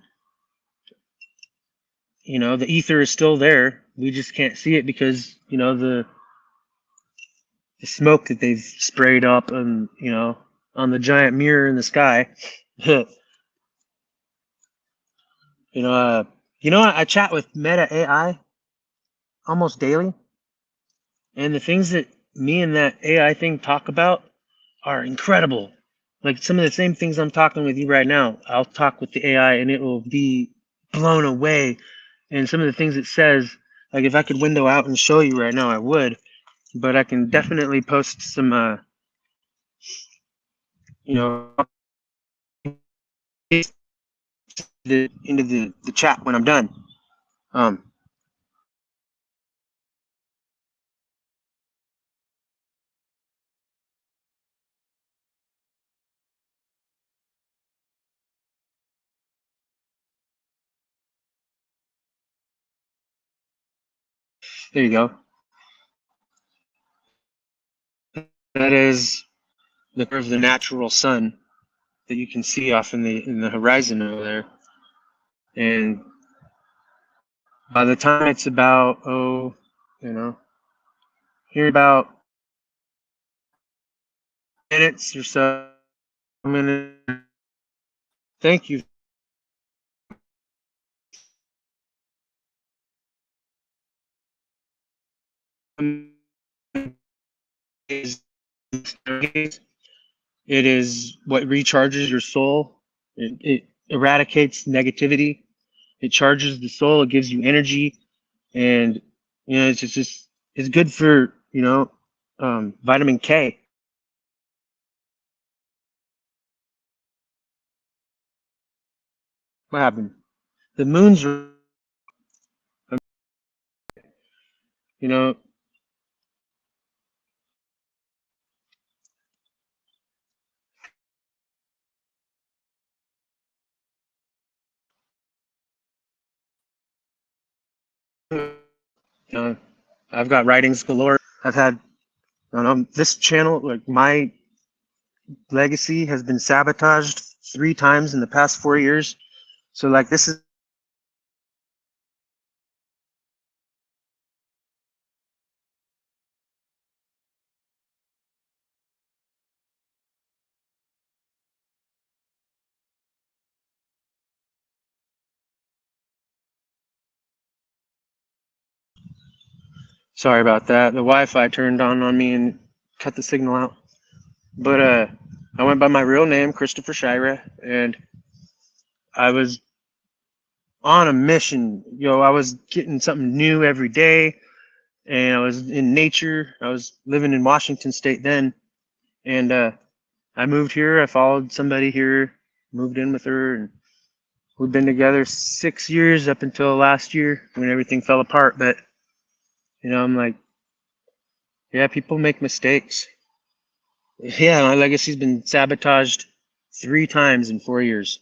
The ether is still there. We just can't see it because, the smoke that they've sprayed up and, on the giant mirror in the sky. I chat with Meta AI almost daily, and the things that me and that AI thing talk about are incredible. Like some of the same things I'm talking with you right now, I'll talk with the AI and it will be blown away. And some of the things it says, like if I could window out and show you right now, I would. But I can definitely post some, into the chat when I'm done. There you go. That is the curve of the natural sun that you can see off in the horizon over there. And by the time it's about here about minutes or so, I'm gonna thank you. It is what recharges your soul. It eradicates negativity. It charges the soul. It gives you energy, and it's just it's good for vitamin K. What happened? The moon's you know I've got writings galore. I've had this channel, like my legacy has been sabotaged 3 times in the past 4 years. So like this is sorry about that. The Wi-Fi turned on me and cut the signal out. But I went by my real name, Christopher Shira, and I was on a mission. I was getting something new every day, and I was in nature. I was living in Washington State then, and I moved here. I followed somebody here, moved in with her, and we've been together 6 years up until last year when everything fell apart. But, I'm like, yeah, people make mistakes. Yeah, my legacy's been sabotaged 3 times in 4 years.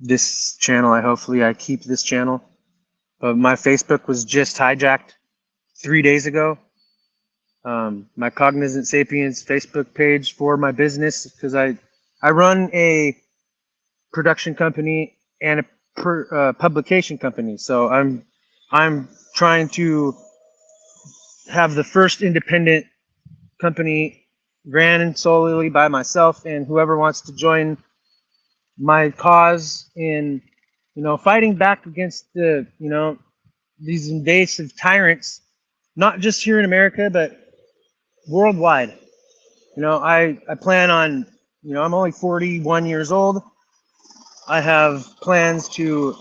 This channel, hopefully I keep this channel. My Facebook was just hijacked 3 days ago. My Cognizant Sapiens Facebook page for my business, because I run a production company and a publication company. So I'm trying to have the first independent company ran solely by myself, and whoever wants to join my cause in, fighting back against these invasive tyrants, not just here in America, but worldwide. I plan on, I'm only 41 years old. I have plans to,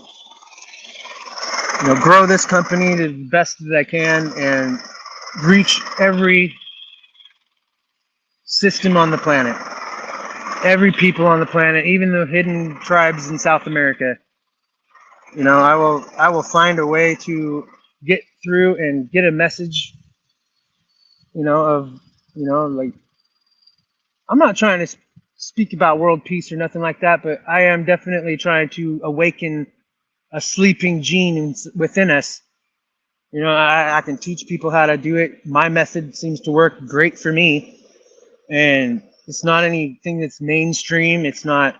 grow this company to the best that I can and reach every system on the planet, every people on the planet, even the hidden tribes in South America. I will find a way to get through and get a message, like, I'm not trying to speak about world peace or nothing like that, but I am definitely trying to awaken a sleeping gene within us. I can teach people how to do it. My method seems to work great for me, and it's not anything that's mainstream. It's not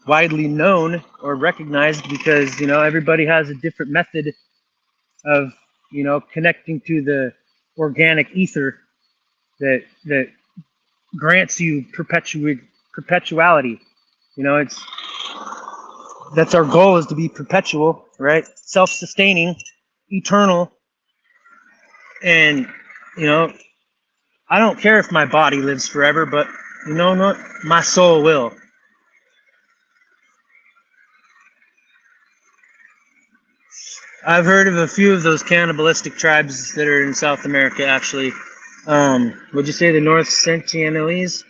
widely known or recognized because, everybody has a different method of, connecting to the organic ether that grants you perpetuality. That's our goal, is to be perpetual, right? Self-sustaining, eternal. And, I don't care if my body lives forever, but you know what? My soul will. I've heard of a few of those cannibalistic tribes that are in South America, actually. Would you say the North Sentinelese?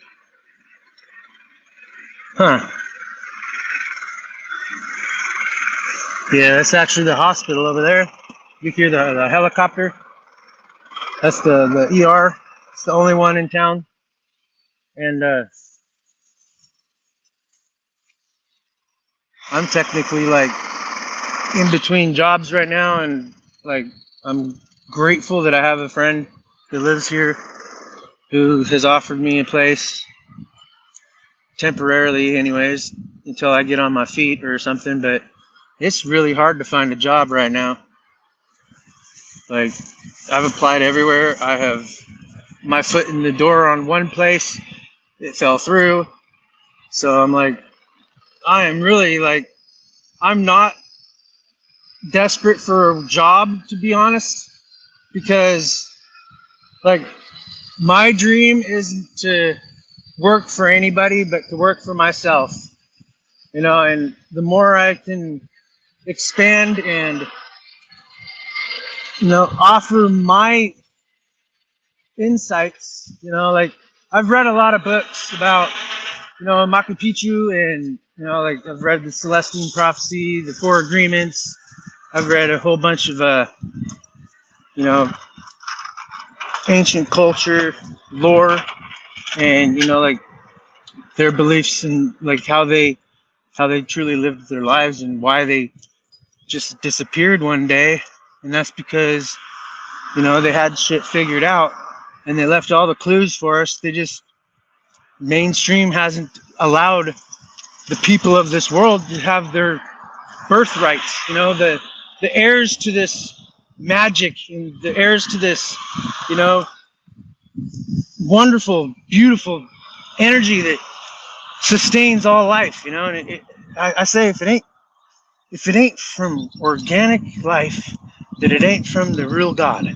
Huh. Yeah, that's actually the hospital over there. You hear the helicopter? That's the ER. It's the only one in town. And I'm technically like in between jobs right now, and like I'm grateful that I have a friend who lives here who has offered me a place temporarily anyways until I get on my feet or something. But it's really hard to find a job right now. Like, I've applied everywhere. I have my foot in the door on one place. It fell through. So I'm like, I am really like, I'm not desperate for a job, to be honest, because like my dream isn't to work for anybody, but to work for myself, and the more I can expand and, offer my insights, like I've read a lot of books about, Machu Picchu, and, like I've read the Celestine Prophecy, the Four Agreements. I've read a whole bunch of, ancient culture, lore, and, like their beliefs and like how they truly lived their lives and why they just disappeared one day. And that's because, they had shit figured out and they left all the clues for us. They just, mainstream hasn't allowed the people of this world to have their birthrights, the heirs to this magic and the heirs to this, wonderful, beautiful energy that sustains all life, and I say if it ain't from organic life, that it ain't from the real God.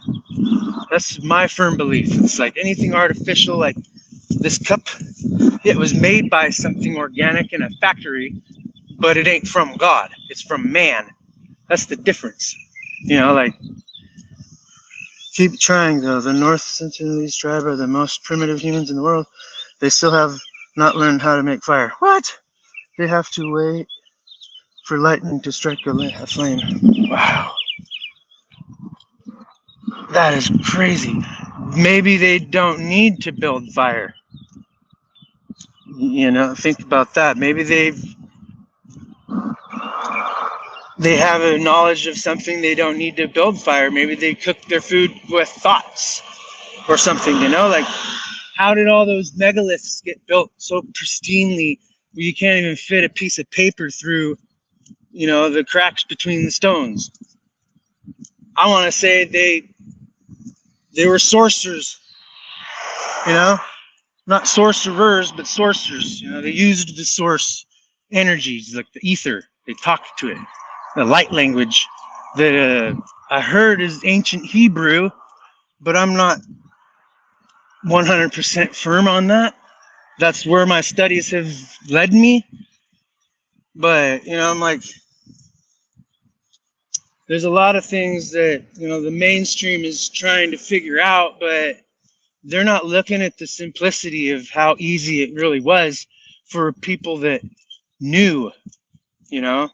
That's my firm belief. It's like anything artificial, like this cup, it was made by something organic in a factory, but it ain't from God. It's from man. That's the difference. Like Keep trying, though. The North Sentinelese tribe are the most primitive humans in the world. They still have not learned how to make fire. What? They have to wait for lightning to strike a flame. Wow. That is crazy. Maybe they don't need to build fire. You know, think about that. Maybe they have a knowledge of something they don't need to build fire. Maybe they cook their food with thoughts or something, you know? Like, how did all those megaliths get built so pristinely where you can't even fit a piece of paper through, you know, the cracks between the stones? I want to say they were sorcerers, you know? Not sorcerers, but sorcerers. You know, they used the source energies, like the ether. They talked to it. The light language that I heard is ancient Hebrew, but I'm not 100% firm on that. That's where my studies have led me. But, you know, I'm like, there's a lot of things that, you know, the mainstream is trying to figure out, but they're not looking at the simplicity of how easy it really was for people that knew, you know.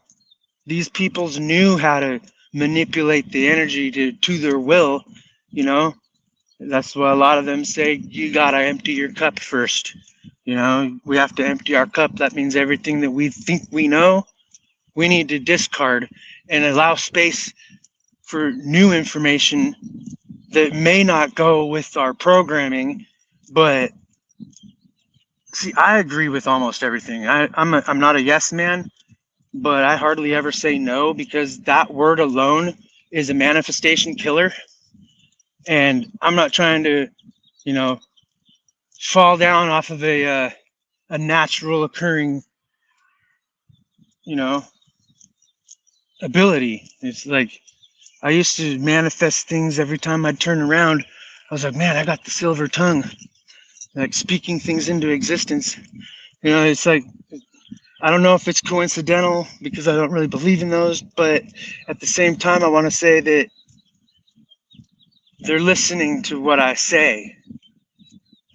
These peoples knew how to manipulate the energy to their will, you know. That's why a lot of them say you gotta empty your cup first. You know, we have to empty our cup. That means everything that we think we know, we need to discard and allow space for new information that may not go with our programming. But see, I agree with almost everything. I'm not a yes man, but I hardly ever say no, because that word alone is a manifestation killer. And I'm not trying to, you know, fall down off of a natural occurring, you know, ability. It's like I used to manifest things every time I'd turn around. I was like, man, I got the silver tongue, like speaking things into existence. You know, it's like, I don't know if it's coincidental because I don't really believe in those, but at the same time, I want to say that they're listening to what I say,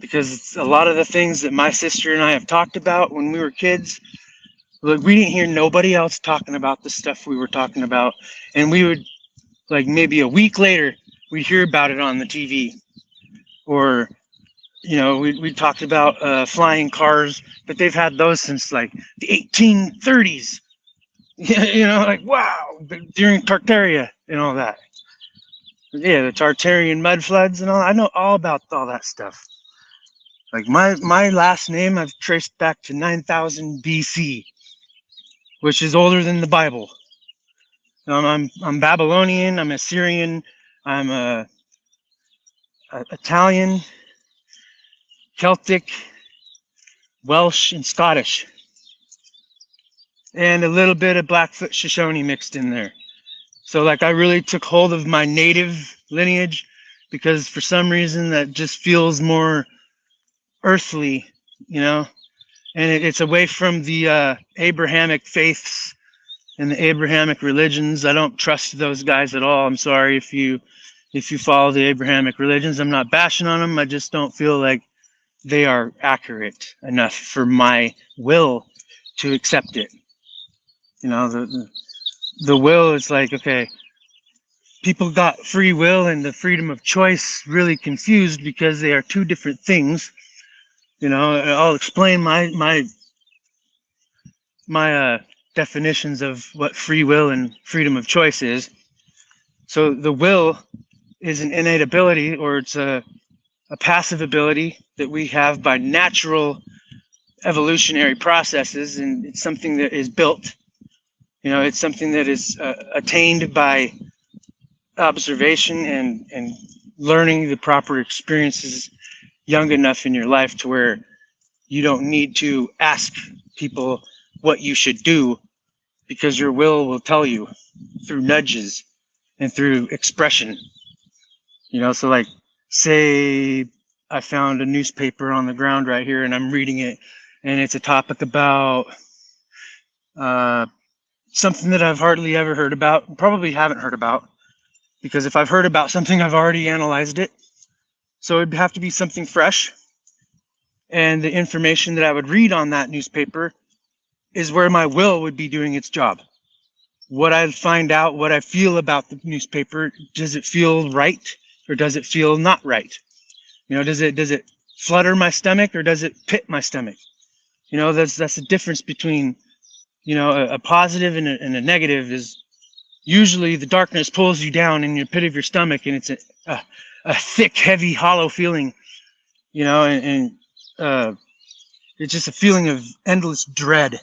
because it's a lot of the things that my sister and I have talked about when we were kids. Like, we didn't hear nobody else talking about the stuff we were talking about, and we would, like, maybe a week later, we'd hear about it on the TV, or, you know, we talked about flying cars, but they've had those since like the 1830s. You know, like, wow, during Tartaria and all that. Yeah, the Tartarian mud floods and all. I know all about all that stuff. Like, my last name I've traced back to 9000 BC, which is older than the Bible. I'm Babylonian, I'm Assyrian, I'm Italian, Celtic, Welsh, and Scottish, and a little bit of Blackfoot Shoshone mixed in there. So, like, I really took hold of my native lineage because for some reason that just feels more earthly, you know, and it's away from the Abrahamic faiths and the Abrahamic religions. I don't trust those guys at all. I'm sorry if you follow the Abrahamic religions. I'm not bashing on them. I just don't feel like they are accurate enough for my will to accept it. You know, the will is like, okay, people got free will and the freedom of choice really confused because they are two different things. You know, I'll explain my definitions of what free will and freedom of choice is. So the will is an innate ability, or it's a passive ability that we have by natural evolutionary processes, and it's something that is built. You know, it's something that is attained by observation and learning the proper experiences young enough in your life to where you don't need to ask people what you should do, because your will tell you through nudges and through expression. You know, so like, say I found a newspaper on the ground right here and I'm reading it, and it's a topic about something that I've hardly ever heard about, probably haven't heard about, because if I've heard about something, I've already analyzed it. So it'd have to be something fresh. And the information that I would read on that newspaper is where my will would be doing its job. What I find out, what I feel about the newspaper, does it feel right or does it feel not right? Does it flutter my stomach or does it pit my stomach? That's the difference between, a positive and a negative is usually the darkness pulls you down in your pit of your stomach and it's a thick, heavy, hollow feeling, and it's just a feeling of endless dread,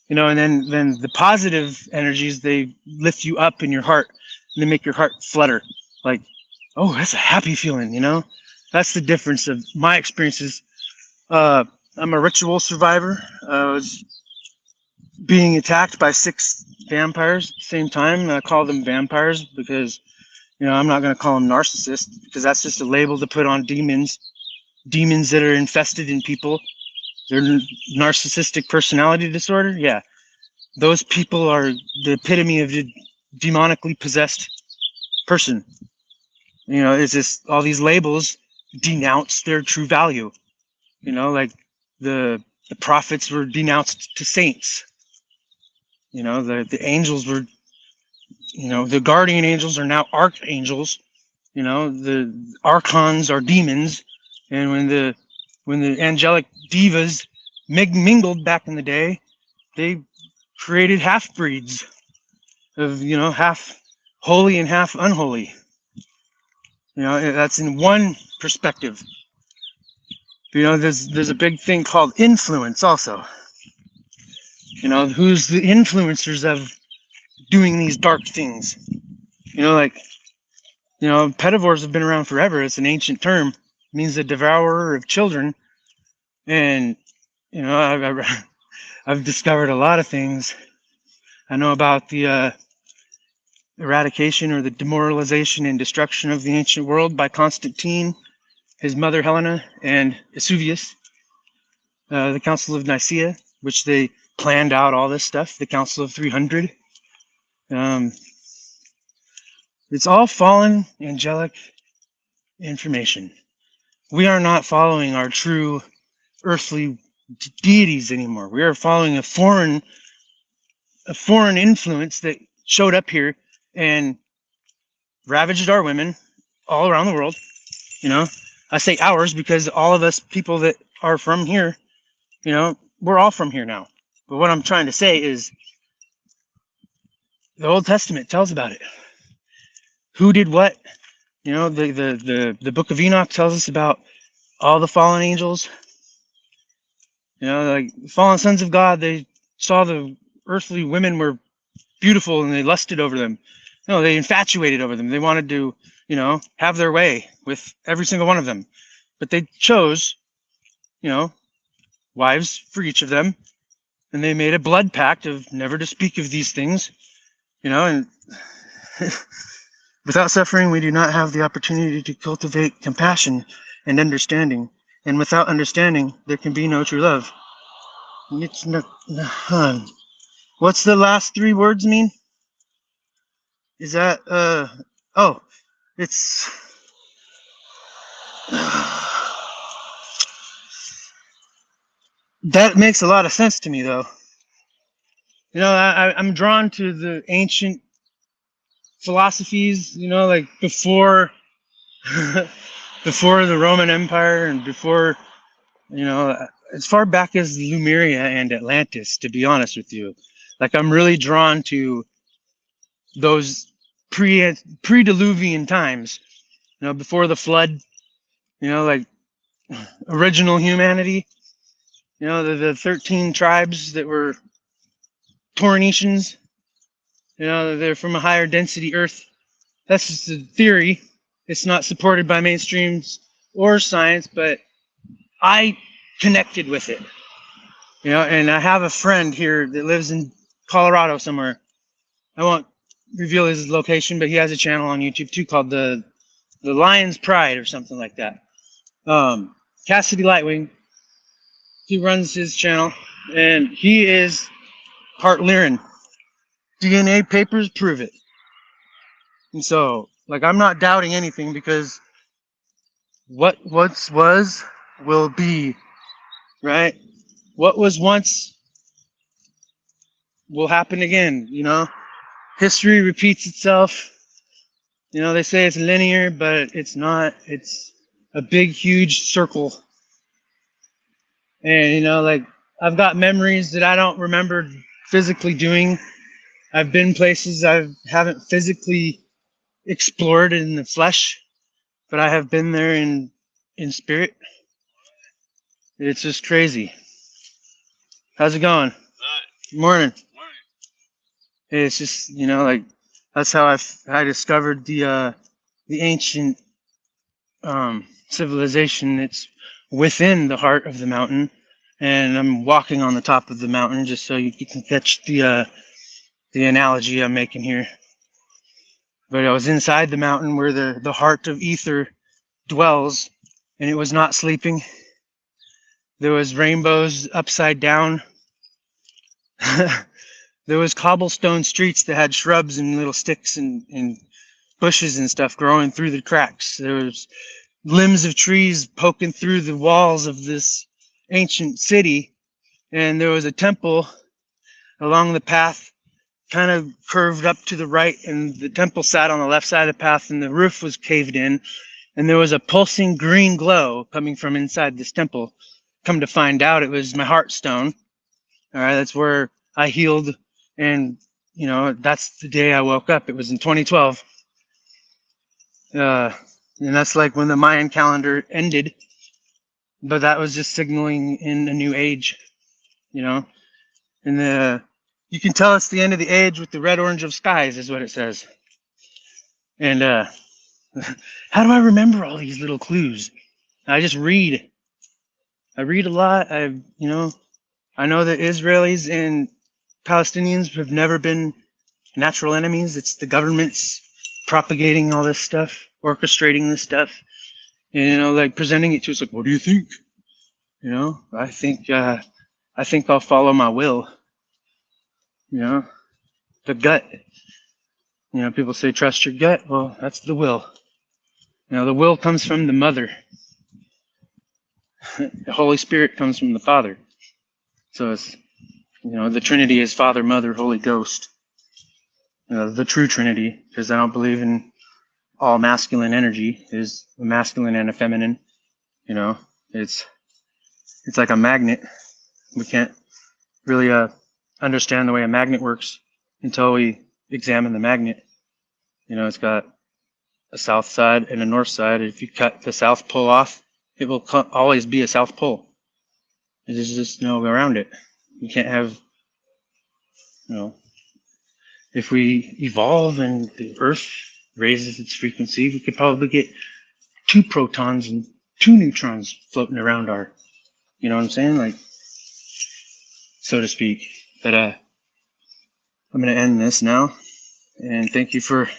and then the positive energies, they lift you up in your heart and they make your heart flutter like, oh, that's a happy feeling, That's the difference of my experiences. I'm a ritual survivor. I was being attacked by 6 vampires at the same time. I call them vampires because, I'm not going to call them narcissists because that's just a label to put on demons that are infested in people. They're narcissistic personality disorder. Yeah. Those people are the epitome of a demonically possessed person. It's just all these labels denounce their true value. Like the prophets were denounced to saints. The angels were, the guardian angels are now archangels. The archons are demons. And when the angelic divas mingled back in the day, they created half breeds of, half holy and half unholy. That's in one perspective. There's a big thing called influence also. Who's the influencers of doing these dark things? Pedivores have been around forever. It's an ancient term. It means the devourer of children. And, I've discovered a lot of things. I know about the eradication or the demoralization and destruction of the ancient world by Constantine, his mother Helena, and Vesuvius, the Council of Nicaea, which they planned out all this stuff, the Council of 300. It's all fallen angelic information. We are not following our true earthly deities anymore. We are following a foreign influence that showed up here and ravaged our women all around the world. I say ours because all of us people that are from here, we're all from here now. But what I'm trying to say is the Old Testament tells about it. Who did what? The book of Enoch tells us about all the fallen angels. Like fallen sons of God, they saw the earthly women were beautiful and they lusted over them. They infatuated over them. They wanted to, have their way with every single one of them. But they chose, wives for each of them. And they made a blood pact of never to speak of these things, and without suffering, we do not have the opportunity to cultivate compassion and understanding. And without understanding, there can be no true love. It's not. What's the last 3 words mean? Is that it's that makes a lot of sense to me though. I'm drawn to the ancient philosophies, like before before the Roman Empire and before, as far back as Lemuria and Atlantis, to be honest with you. Like I'm really drawn to those pre-diluvian times, before the flood, like original humanity, the 13 tribes that were Tauronians, they're from a higher density Earth. That's just a theory. It's not supported by mainstreams or science, but I connected with it, and I have a friend here that lives in Colorado somewhere. I won't reveal his location, but he has a channel on YouTube too called the Lion's Pride or something like that. Cassidy Lightwing, he runs his channel, and he is part Lyran. DNA papers prove it. And so, Like, I'm not doubting anything, because what once was will be, right? What was once will happen again, you know? History repeats itself. You know, they say it's linear, but it's not. It's a big, huge circle. And, you know, like, I've got memories that I don't remember physically doing. I've been places I haven't physically explored in the flesh, but I have been there in spirit. It's just crazy. How's it going? Morning. It's just, you know, like, that's how I discovered the ancient civilization. It's within the heart of the mountain, and I'm walking on the top of the mountain, just so you can catch the analogy I'm making here. But I was inside the mountain where the heart of ether dwells, and it was not sleeping. There was rainbows upside down. There was cobblestone streets that had shrubs and little sticks and bushes and stuff growing through the cracks. There was limbs of trees poking through the walls of this ancient city, and there was a temple along the path, kind of curved up to the right, and the temple sat on the left side of the path, and the roof was caved in, and there was a pulsing green glow coming from inside this temple. Come to find out, it was my heart stone. All right, that's where I healed, and, you know, that's the day I woke up. It was in 2012. And that's like when the Mayan calendar ended, but that was just signaling in a new age, you know. And you can tell it's the end of the age with the red orange of skies, is what it says. And how do I remember all these little clues? I just read. I read a lot. You know, I know that Israelis and Palestinians have never been natural enemies. It's the government's propagating all this stuff, orchestrating this stuff, and, you know, like, presenting it to us like, what do you think? You know, I think I'll follow my will. You know, the gut. You know, people say trust your gut. Well, that's the will. You know, the will comes from the mother. The Holy Spirit comes from the Father. So it's, you know, the Trinity is Father, Mother, Holy Ghost. You know, the true Trinity, because I don't believe in all masculine energy. There's a masculine and a feminine. You know, it's like a magnet. We can't really understand the way a magnet works until we examine the magnet. You know, it's got a south side and a north side. If you cut the south pole off, it will always be a south pole. There's just no way around it. You can't have, you know, if we evolve and the Earth raises its frequency, we could probably get 2 protons and 2 neutrons floating around our, you know what I'm saying? Like, so to speak. But I'm going to end this now. And thank you for...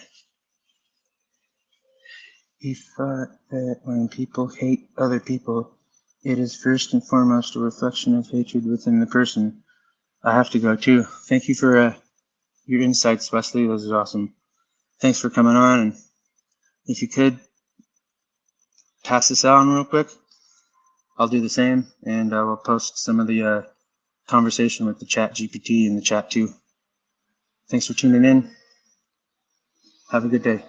He thought that when people hate other people, it is first and foremost a reflection of hatred within the person. I have to go too. Thank you for your insights, Wesley. This is awesome. Thanks for coming on. And if you could pass this on real quick, I'll do the same, and I will post some of the conversation with the chat GPT in the chat too. Thanks for tuning in. Have a good day.